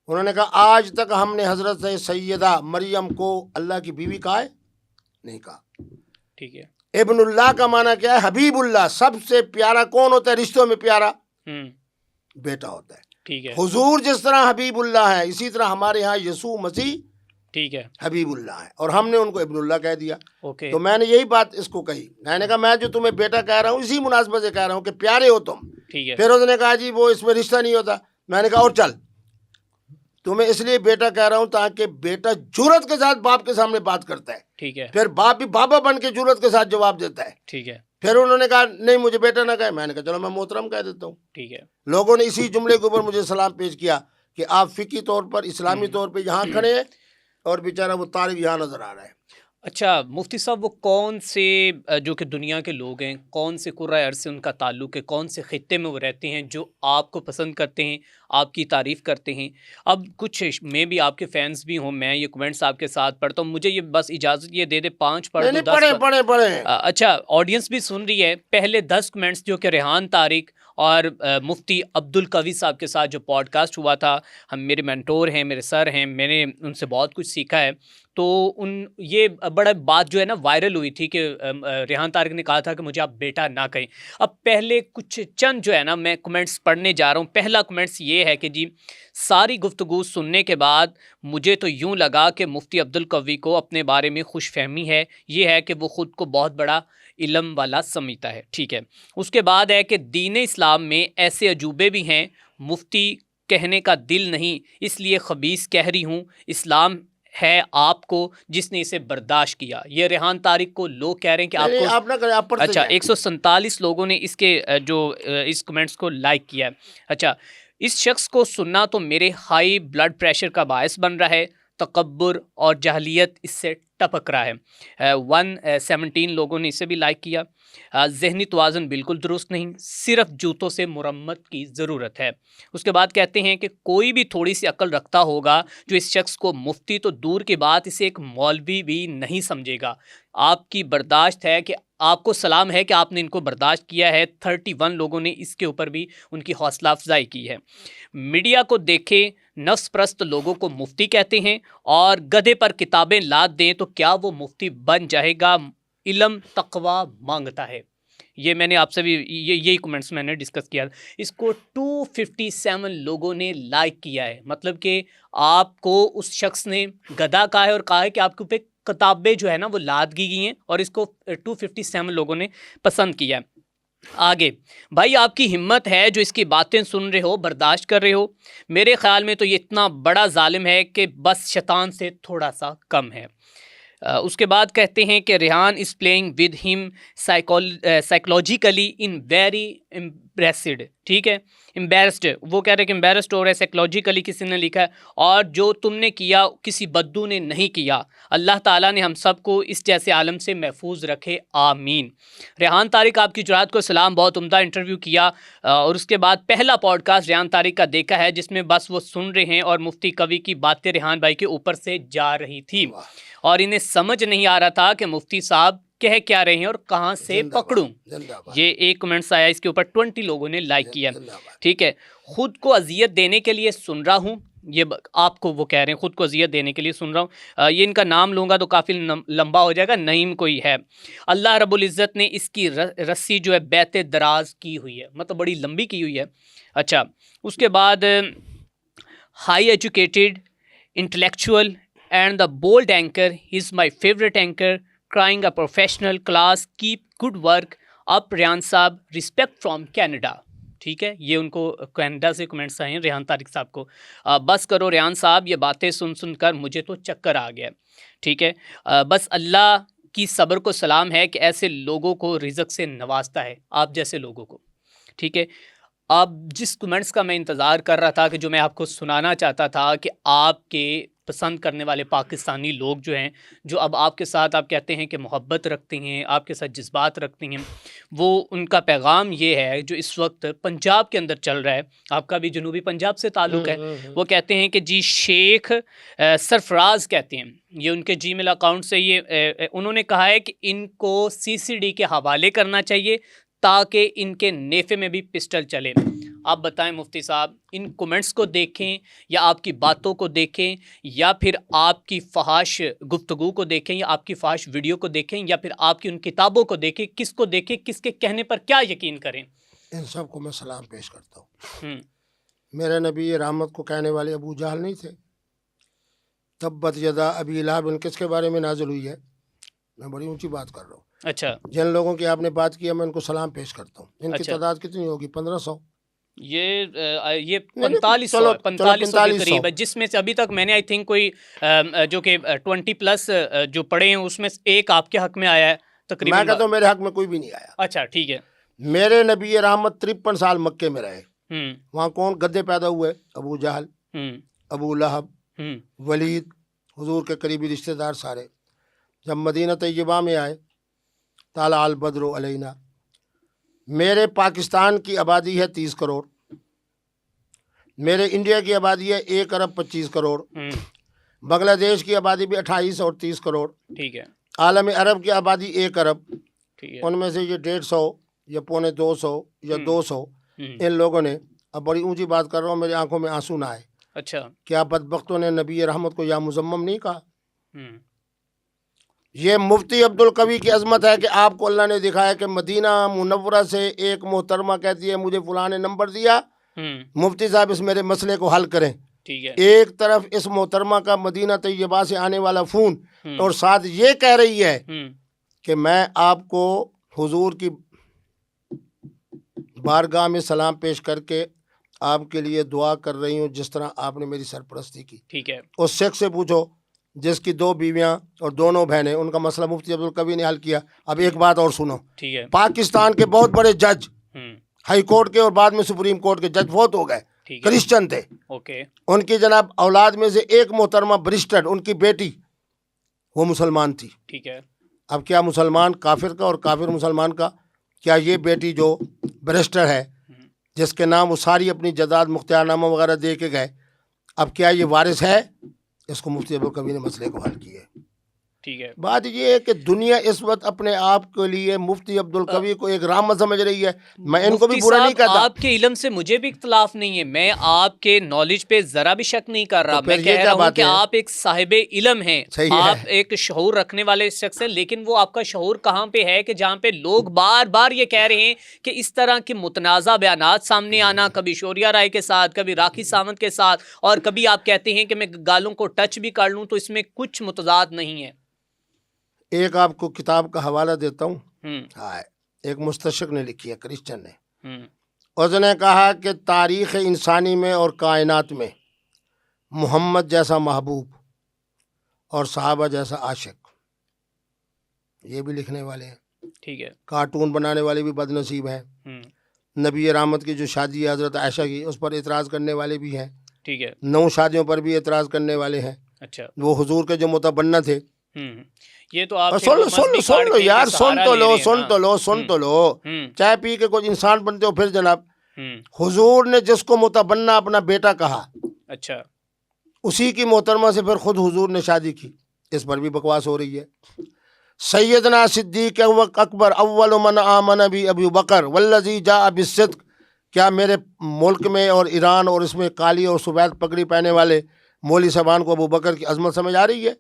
انہوں نے کہا آج تک ہم نے حضرت سیدہ مریم کو اللہ کی بیوی کہا ہے؟ نہیں کہا۔ ٹھیک ہے۔ ابن اللہ کا معنی کیا ہے؟ حبیب اللہ۔ سب سے پیارا کون ہوتا ہے رشتوں میں؟ پیارا بیٹا ہوتا ہے۔ ٹھیک ہے۔ حضور جس طرح حبیب اللہ ہے، اسی طرح ہمارے ہاں یسوع مسیح ٹھیک ہے حبیب اللہ ہے، اور ہم نے ان کو ابن اللہ کہہ دیا۔ تو میں نے یہی بات اس کو کہی، میں نے کہا میں جو تمہیں بیٹا کہہ رہا ہوں اسی مناسبت سے کہہ رہا ہوں کہ پیارے ہو تم۔ پھر اس نے کہا جی وہ اس میں رشتہ نہیں ہوتا۔ میں نے کہا اور چل، تمہیں اس لیے بیٹا کہہ رہا ہوں تاکہ بیٹا جرأت کے ساتھ باپ کے سامنے بات کرتا ہے، ٹھیک ہے، پھر باپ بھی بابا بن کے جرأت کے ساتھ جواب دیتا ہے۔ ٹھیک ہے۔ پھر انہوں نے کہا نہیں مجھے بیٹا نہ کہے، میں نے کہا چلو میں محترم کہہ دیتا ہوں۔ ٹھیک ہے۔ لوگوں نے اسی جملے کے اوپر مجھے سلام پیش کیا کہ آپ فقہی طور پر اسلامی طور پہ یہاں کھڑے ہیں اور بیچارہ وہ طارق یہاں نظر آ رہا ہے۔ اچھا مفتی صاحب، وہ کون سے جو کہ دنیا کے لوگ ہیں، کون سے قرۂ ارض سے ان کا تعلق ہے، کون سے خطے میں وہ رہتے ہیں جو آپ کو پسند کرتے ہیں، آپ کی تعریف کرتے ہیں؟ اب کچھ میں بھی آپ کے فینس بھی ہوں، میں یہ کمنٹس آپ کے ساتھ پڑھتا ہوں، مجھے یہ بس اجازت یہ دے دے 5 پڑھ دو 10 پڑھیں۔ اچھا آڈینس بھی سن رہی ہے۔ پہلے 10 کمنٹس جو کہ ریحان طارق اور مفتی عبدالقوی صاحب کے ساتھ جو پوڈ کاسٹ ہوا تھا، ہم میرے مینٹور ہیں، میرے سر ہیں، میں نے ان سے بہت کچھ سیکھا ہے، تو یہ بڑا بات جو ہے نا وائرل ہوئی تھی کہ ریحان طارق نے کہا تھا کہ مجھے آپ بیٹا نہ کہیں۔ اب پہلے کچھ چند جو ہے نا میں کمنٹس پڑھنے جا رہا ہوں۔ پہلا کمنٹس یہ ہے کہ جی ساری گفتگو سننے کے بعد مجھے تو یوں لگا کہ مفتی عبدالقوی کو اپنے بارے میں خوش فہمی ہے، یہ ہے کہ وہ خود کو بہت بڑا علم والا سمجھتا ہے۔ ٹھیک ہے۔ اس کے بعد ہے کہ دین اسلام میں ایسے عجوبے بھی ہیں، مفتی کہنے کا دل نہیں، اس لیے خبیث کہہ رہی ہوں، اسلام ہے آپ کو جس نے اسے برداشت کیا۔ یہ ریحان طارق کو لوگ کہہ رہے ہیں کہ آپ کو اچھا 147 لوگوں نے اس کے جو اس کمنٹس کو لائک کیا ہے۔ اچھا اس شخص کو سننا تو میرے ہائی بلڈ پریشر کا باعث بن رہا ہے، تکبر اور جہلیت اس سے ٹپک رہا ہے۔ 117 لوگوں نے اسے بھی لائک کیا۔ ذہنی توازن بالکل درست نہیں، صرف جوتوں سے مرمت کی ضرورت ہے۔ اس کے بعد کہتے ہیں کہ کوئی بھی تھوڑی سی عقل رکھتا ہوگا جو اس شخص کو مفتی تو دور کی بات اسے ایک مولوی بھی نہیں سمجھے گا۔ آپ کی برداشت ہے کہ آپ کو سلام ہے کہ آپ نے ان کو برداشت کیا ہے۔ 31 لوگوں نے اس کے اوپر بھی ان کی حوصلہ افزائی کی ہے۔ میڈیا کو دیکھیں، نفس پرست لوگوں کو مفتی کہتے ہیں اور گدھے پر کتابیں لاد دیں تو کیا وہ مفتی بن جائے گا؟ علم تقوی مانگتا ہے۔ یہ میں نے آپ سے بھی یہی کمنٹس میں نے ڈسکس کیا۔ اس کو 257 لوگوں نے لائک کیا ہے، مطلب کہ آپ کو اس شخص نے گدھا کہا ہے اور کہا ہے کہ آپ کے اوپر کتابیں جو ہے نا وہ لاد کی گئی ہیں، اور اس کو 257 لوگوں نے پسند کیا ہے۔ آگے بھائی آپ کی ہمت ہے جو اس کی باتیں سن رہے ہو، برداشت کر رہے ہو، میرے خیال میں تو یہ اتنا بڑا ظالم ہے کہ بس شیطان سے تھوڑا سا کم ہے۔ اس کے بعد کہتے ہیں کہ ریحان از پلینگ ود ہم سائیکولوجیکلی ان ویری امپریسڈ, ٹھیک ہے, امبیرسڈ, وہ کہہ رہے کہ امبیرسڈ ہو رہا ہے سائیکولوجیکلی, کسی نے لکھا ہے, اور جو تم نے کیا کسی بدو نے نہیں کیا, اللہ تعالیٰ نے ہم سب کو اس جیسے عالم سے محفوظ رکھے, آمین. ریحان طارق آپ کی جرات کو سلام, بہت عمدہ انٹرویو کیا, اور اس کے بعد پہلا پوڈ کاسٹ ریحان طارق کا دیکھا ہے جس میں بس وہ سن رہے ہیں اور مفتی کوی کی باتیں ریحان بھائی کے اوپر سے جا رہی تھی, اور انہیں سمجھ نہیں آ رہا تھا کہ مفتی صاحب کہہ کیا رہے ہیں اور کہاں سے پکڑوں. یہ ایک کمنٹس آیا, اس کے اوپر 20 لوگوں نے لائک کیا, ٹھیک ہے. خود کو اذیت دینے کے لیے سن رہا ہوں, یہ آپ کو وہ کہہ رہے ہیں خود کو اذیت دینے کے لیے سن رہا ہوں. یہ ان کا نام لوں گا تو کافی لمبا ہو جائے گا, نعیم کوئی ہے. اللہ رب العزت نے اس کی رسی جو ہے بیت دراز کی ہوئی ہے, مطلب بڑی لمبی کی ہوئی ہے. اچھا, اس کے بعد high educated, intellectual and the bold anchor, he is my favourite anchor, crying a professional class, keep good work up Rehan صاحب, respect from Canada. ٹھیک ہے, یہ ان کو کینیڈا سے کمنٹس آئے ہیں ریحان طارق صاحب کو. بس کرو ریحان صاحب, یہ باتیں سن کر مجھے تو چکر آ گیا. ٹھیک ہے, بس اللہ کی صبر کو سلام ہے کہ ایسے لوگوں کو رزق سے نوازتا ہے, آپ جیسے لوگوں کو. ٹھیک ہے, آپ جس کمنٹس کا میں انتظار کر رہا تھا کہ جو میں آپ کو سنانا چاہتا تھا کہ آپ کے پسند کرنے والے پاکستانی لوگ جو ہیں, جو اب آپ کے ساتھ آپ کہتے ہیں کہ محبت رکھتے ہیں, آپ کے ساتھ جذبات رکھتے ہیں, وہ ان کا پیغام یہ ہے جو اس وقت پنجاب کے اندر چل رہا ہے. آپ کا بھی جنوبی پنجاب سے تعلق ہے. وہ کہتے ہیں کہ جی شیخ سرفراز کہتے ہیں, یہ ان کے جی میل اکاؤنٹ سے, یہ انہوں نے کہا ہے کہ ان کو CCD کے حوالے کرنا چاہیے تاکہ ان کے نیفے میں بھی پسٹل چلے. آپ بتائیں مفتی صاحب, ان کومنٹس کو دیکھیں یا آپ کی باتوں کو دیکھیں یا پھر آپ کی فحش گفتگو کو دیکھیں یا آپ کی فحش ویڈیو کو دیکھیں یا پھر آپ کی ان کتابوں کو دیکھیں, کس کو دیکھیں, کس کے کہنے پر کیا یقین کریں؟ ان سب کو میں سلام پیش کرتا ہوں. میرے نبی رحمت کو کہنے والے ابو جہل نہیں تھے؟ تبت یدا ابی لہب کس کے بارے میں نازل ہوئی ہے؟ میں بڑی اونچی بات کر رہا ہوں. اچھا, جن لوگوں کی آپ نے بات کی میں ان کو سلام پیش کرتا ہوں. ان کی تعداد کتنی ہوگی؟ 1500. یہ 4500 کے قریب ہے, جس میں سے ابھی تک میں نے آئی تھنک کوئی جو کہ 20+ جو پڑھے ہیں اس میں ایک آپ کے حق میں آیا ہے تقریباً. میں کہتا ہوں میرے حق میں کوئی بھی نہیں آیا. اچھا ٹھیک ہے. میرے نبی رحمت 53 سال مکے میں رہے. وہاں کون گدے پیدا ہوئے؟ ابو جہل, ابو لہب, ولید, حضور کے قریبی رشتہ دار سارے. جب مدینہ طیبہ میں آئے, طلع البدر علینا. میرے پاکستان کی آبادی ہے 30 کروڑ, میرے انڈیا کی آبادی ہے 1 ارب 25 کروڑ, بنگلہ دیش کی آبادی بھی 28 اور 30 کروڑ. ٹھیک ہے. عالم عرب کی آبادی 1 ارب. ان میں سے یہ 150 یا 250 یا 200 ان لوگوں نے, اب بڑی اونچی بات کر رہا ہوں, میری آنکھوں میں آنسو نہ آئے. اچھا, کیا بدبختوں نے نبی رحمت کو یا مزمم نہیں کہا؟ یہ مفتی عبدالقوی کی عظمت ہے کہ آپ کو اللہ نے دکھایا کہ مدینہ منورہ سے ایک محترمہ کہتی ہے مجھے فلاں نے نمبر دیا, مفتی صاحب اس میرے مسئلے کو حل کریں. ایک طرف اس محترمہ کا مدینہ طیبہ سے آنے والا فون, اور ساتھ یہ کہہ رہی ہے کہ میں آپ کو حضور کی بارگاہ میں سلام پیش کر کے آپ کے لیے دعا کر رہی ہوں جس طرح آپ نے میری سرپرستی کی. ٹھیک ہے. اس شخص سے پوچھو جس کی 2 بیویاں اور دونوں بہنیں, ان کا مسئلہ مفتی عبدالقوی نے حل کیا. اب ایک بات اور سنو, پاکستان کے بہت بڑے جج, ہائی کورٹ کے اور بعد میں سپریم کورٹ کے جج فوت ہو گئے, کرسچن تھے. ان کی جناب اولاد میں سے ایک محترمہ برسٹر, ان کی بیٹی وہ مسلمان تھی. ٹھیک ہے. اب کیا مسلمان کافر کا اور کافر مسلمان کا, کیا یہ بیٹی جو برسٹر ہے جس کے نام وہ ساری اپنی جائیداد مختار نامہ وغیرہ دے کے گئے, اب کیا یہ وارث ہے؟ اس کو مفتی عبدالقوی نے مسئلے کو حل کیے. ٹھیک ہے. بات یہ ہے کہ دنیا اس وقت اپنے آپ کے لیے مفتی عبدالقوی کو ایک رحمت سمجھ رہی ہے. میں ان کو بھی برا نہیں کہتا. آپ کے علم سے مجھے بھی اختلاف نہیں ہے, میں آپ کے نالج پہ ذرا بھی شک نہیں کر رہا. میں کہہ رہا ہوں کہ آپ ایک صاحب علم ہیں, آپ ایک شعور رکھنے والے شخص ہیں, لیکن وہ آپ کا شعور کہاں پہ ہے کہ جہاں پہ لوگ بار بار یہ کہہ رہے ہیں کہ اس طرح کے متنازع بیانات سامنے آنا, کبھی شوریہ رائے کے ساتھ, کبھی راکھی ساونت کے ساتھ, اور کبھی آپ کہتے ہیں کہ میں گالوں کو ٹچ بھی کر لوں, تو اس میں کچھ متضاد نہیں ہے. ایک آپ کو کتاب کا حوالہ دیتا ہوں, ایک مستشرق نے لکھی ہے, کرسچن نے. اس نے کہا کہ تاریخ انسانی میں اور کائنات میں محمد جیسا محبوب اور صحابہ جیسا عاشق, یہ بھی لکھنے والے ہیں. ٹھیک ہے. کارٹون بنانے والے بھی بد نصیب ہیں, نبی رحمت کی جو شادی ہے حضرت عائشہ کی، اس پر اعتراض کرنے والے بھی ہیں، ٹھیک ہے، 9 شادیوں پر بھی اعتراض کرنے والے ہیں. اچھا، وہ حضور کے جو متبنہ تھے. یہ تو آپ سن لو یار، سن تو لو. چائے پی کے کچھ انسان بنتے ہو. پھر جناب حضور نے جس کو متبنہ اپنا بیٹا کہا، اچھا، اسی کی محترمہ سے پھر خود حضور نے شادی کی. اس پر بھی بکواس ہو رہی ہے. سیدنا صدیق اکبر اول من آمن بی ابو بکر والذی جاء بالصدق. کیا میرے ملک میں اور ایران اور اس میں کالی اور سفید پگڑی پہنے والے مولوی صاحبان کو ابو بکر کی عظمت سمجھ آ رہی ہے؟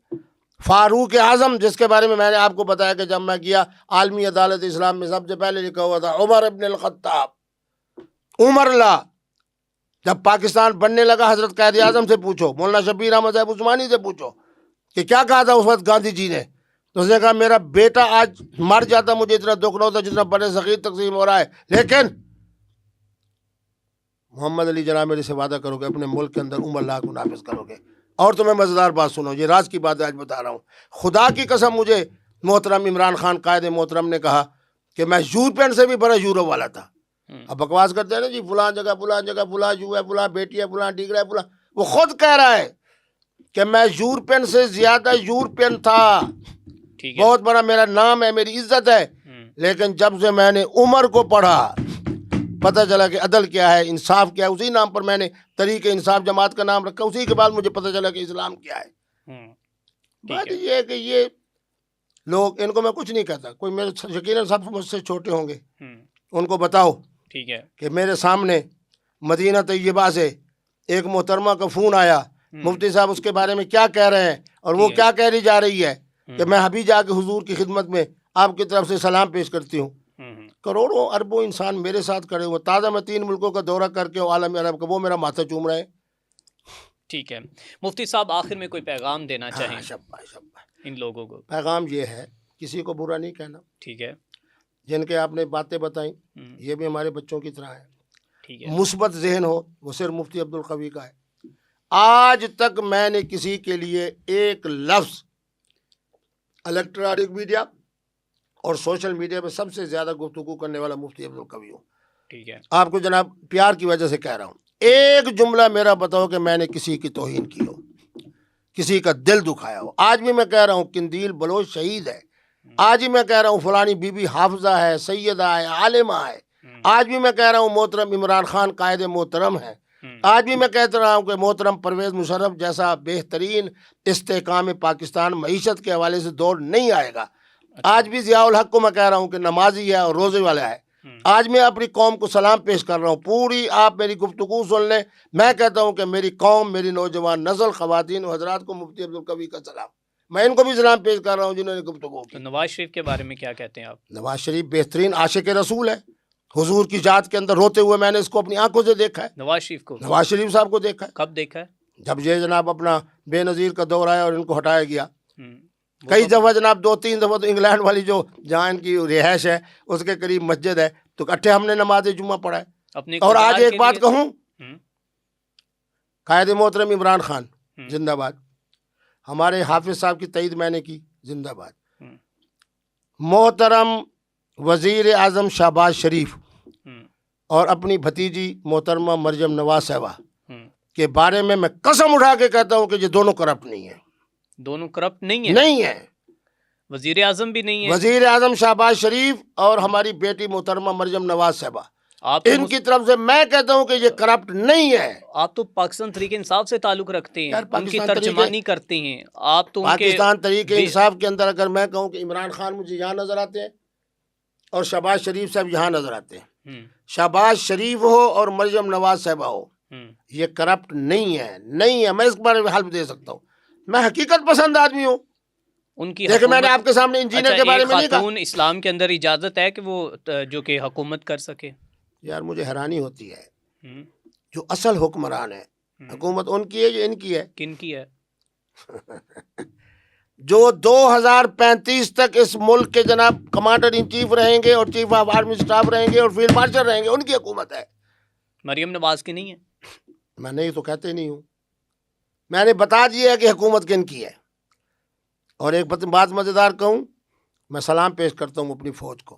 فاروق اعظم، جس کے بارے میں نے آپ کو بتایا کہ جب میں گیا عالمی عدالت اسلام میں سب سے پہلے لکھا ہوا تھا عمر ابن الخطاب. عمر اللہ جب پاکستان بننے لگا، حضرت قائد اعظم سے پوچھو، مولانا شبیر احمد صاحب عثمانی سے پوچھو کہ کیا کہا تھا اس وقت گاندھی جی نے. تو اس نے کہا میرا بیٹا آج مر جاتا مجھے اتنا دکھ نہ ہوتا جتنا بڑے صغیر تقسیم ہو رہا ہے، لیکن محمد علی جناب میرے سے وعدہ کرو گے اپنے ملک کے اندر عمر اللہ کو نافذ کرو گے. اور تمہیں مزیدار بات سنو، یہ راز کی بات آج بتا رہا ہوں. خدا کی قسم مجھے محترم عمران خان قائد محترم نے کہا کہ میں یورپین سے بھی بڑا یورپ والا تھا. اب بکواس کرتے ہیں نا جی، فلاں جگہ فلاں جو ہے، فلاں بیٹی ہے، فلاں ڈیگرا ہے، فلاں. وہ خود کہہ رہا ہے کہ میں یورپین سے زیادہ یورپین تھا، بہت بڑا میرا نام ہے، میری عزت ہے. لیکن جب سے میں نے عمر کو پڑھا پتہ چلا کہ عدل کیا ہے، انصاف کیا ہے. اسی نام پر میں نے طریق انصاف جماعت کا نام رکھا. اسی کے بعد مجھے پتہ چلا کہ اسلام کیا ہے. بات یہ ہے کہ یہ لوگ، ان کو میں کچھ نہیں کہتا، کوئی میرے یقیناً سب مجھ سے چھوٹے ہوں گے، ان کو بتاؤ ٹھیک ہے کہ میرے سامنے مدینہ طیبہ سے ایک محترمہ کا فون آیا، مفتی صاحب اس کے بارے میں کیا کہہ رہے ہیں، اور وہ کیا کہہ جا رہی ہے کہ میں ابھی جا کے حضور کی خدمت میں آپ کی طرف سے سلام پیش کرتی ہوں. کروڑوں اربوں انسان میرے ساتھ کھڑے ہوئے. تازہ میں 3 ملکوں کا دورہ کر کے عالم عرب کا، وہ میرا ماتھا چوم رہے ہیں. ٹھیک ہے مفتی صاحب، آخر میں کوئی پیغام دینا چاہیں ان لوگوں کو؟ پیغام یہ ہے، کسی کو برا نہیں کہنا. ٹھیک ہے، جن کے آپ نے باتیں بتائیں یہ بھی ہمارے بچوں کی طرح ہے. ٹھیک ہے، مثبت ذہن ہو، وہ صرف مفتی عبدالقوی کا ہے. آج تک میں نے کسی کے لیے ایک لفظ، الیکٹرانک میڈیا اور سوشل میڈیا پہ سب سے زیادہ گفتگو کرنے والا مفتی عبدالقوی ہوں. ٹھیک ہے، آپ کو جناب پیار کی وجہ سے کہہ رہا ہوں، ایک جملہ میرا بتاؤ کہ میں نے کسی کی توہین کی ہو، کسی کا دل دکھایا ہو. آج بھی میں کہہ رہا ہوں قندیل بلوچ شہید ہے. آج بھی میں کہہ رہا ہوں فلانی بی بی حافظہ ہے، سیدہ ہے، عالمہ ہے. آج بھی میں کہہ رہا ہوں محترم عمران خان قائد محترم ہے. آج بھی میں کہتا رہا ہوں کہ محترم پرویز مشرف جیسا بہترین استحکام پاکستان معیشت کے حوالے سے دور نہیں آئے گا. آج بھی ضیاء الحق کو میں کہہ رہا ہوں کہ نمازی ہے اور روزے والا ہے. آج میں اپنی قوم کو سلام پیش کر رہا ہوں. پوری آپ میری گفتگو سن لیں. میں کہتا ہوں کہ میری قوم، میری نوجوان نسل، خواتین و حضرات کو مفتی عبدالقوی کا سلام. میں ان کو بھی سلام پیش کر رہا ہوں جنہوں نے گفتگو کی. نواز شریف کے بارے میں کیا کہتے ہیں آپ؟ نواز شریف بہترین عاشق رسول ہے. حضور کی ذات کے اندر روتے ہوئے میں نے اس کو اپنی آنکھوں سے دیکھا ہے. نواز شریف کو؟ نواز شریف صاحب کو دیکھا ہے. کب دیکھا ہے؟ جب یہ جناب اپنا بے نظیر کا دور آیا اور ان کو ہٹایا گیا. کئی دفعہ جناب 2-3 دفعہ تو انگلینڈ والی جو جہاں ان کی رہائش ہے اس کے قریب مسجد ہے تو اکٹھے ہم نے نماز جمعہ پڑھا ہے. اور آج ایک بات کہوں، قائد محترم عمران خان زندہ باد. ہمارے حافظ صاحب کی تائید میں نے کی، زندہ باد. محترم وزیر اعظم شہباز شریف اور اپنی بھتیجی محترمہ مریم نواز صاحبہ کے بارے میں قسم اٹھا کے کہتا ہوں کہ یہ دونوں کرپٹ نہیں ہیں. دونوں کرپٹ نہیں ہیں؟ نہیں ہے. وزیر اعظم بھی نہیں ہے. وزیر اعظم شہباز شریف اور ہماری بیٹی محترمہ مریم نواز صاحبہ، ان کی طرف سے میں کہتا ہوں کہ یہ کرپٹ نہیں ہے. آپ تو پاکستان تحریک انصاف سے تعلق رکھتے ہیں، ان کی ترجمانی کرتے ہیں آپ تو. پاکستان تحریک انصاف کے اندر اگر میں کہوں کہ عمران خان مجھے یہاں نظر آتے ہیں اور شہباز شریف صاحب یہاں نظر آتے ہیں، شہباز شریف ہو اور مریم نواز صاحبہ ہو، یہ کرپٹ نہیں ہے. نہیں ہے. میں اس بارے میں حلف دے سکتا ہوں. میں حقیقت پسند آدمی ہوں. ان کی لیکن میں نے آپ کے سامنے انجینئر کے بارے میں نہیں کہا. خاتون اسلام کے اندر اجازت ہے کہ وہ جو کہ حکومت کر سکے؟ یار مجھے حیرانی ہوتی ہے، جو اصل حکمران ہے حکومت ان کی ہے یا ان کی ہے؟ کن کی ہے؟ جو 2035 تک اس ملک کے جناب کمانڈر ان چیف رہیں گے اور چیف آف آرمی اسٹاف رہیں گے اور فیلڈ مارشل رہیں گے، ان کی حکومت ہے. مریم نواز کی نہیں ہے؟ میں نہیں تو کہتے نہیں ہوں. میں نے بتا دیا ہے کہ حکومت کن کی ہے. اور ایک بات مزیدار کہوں، میں سلام پیش کرتا ہوں اپنی فوج کو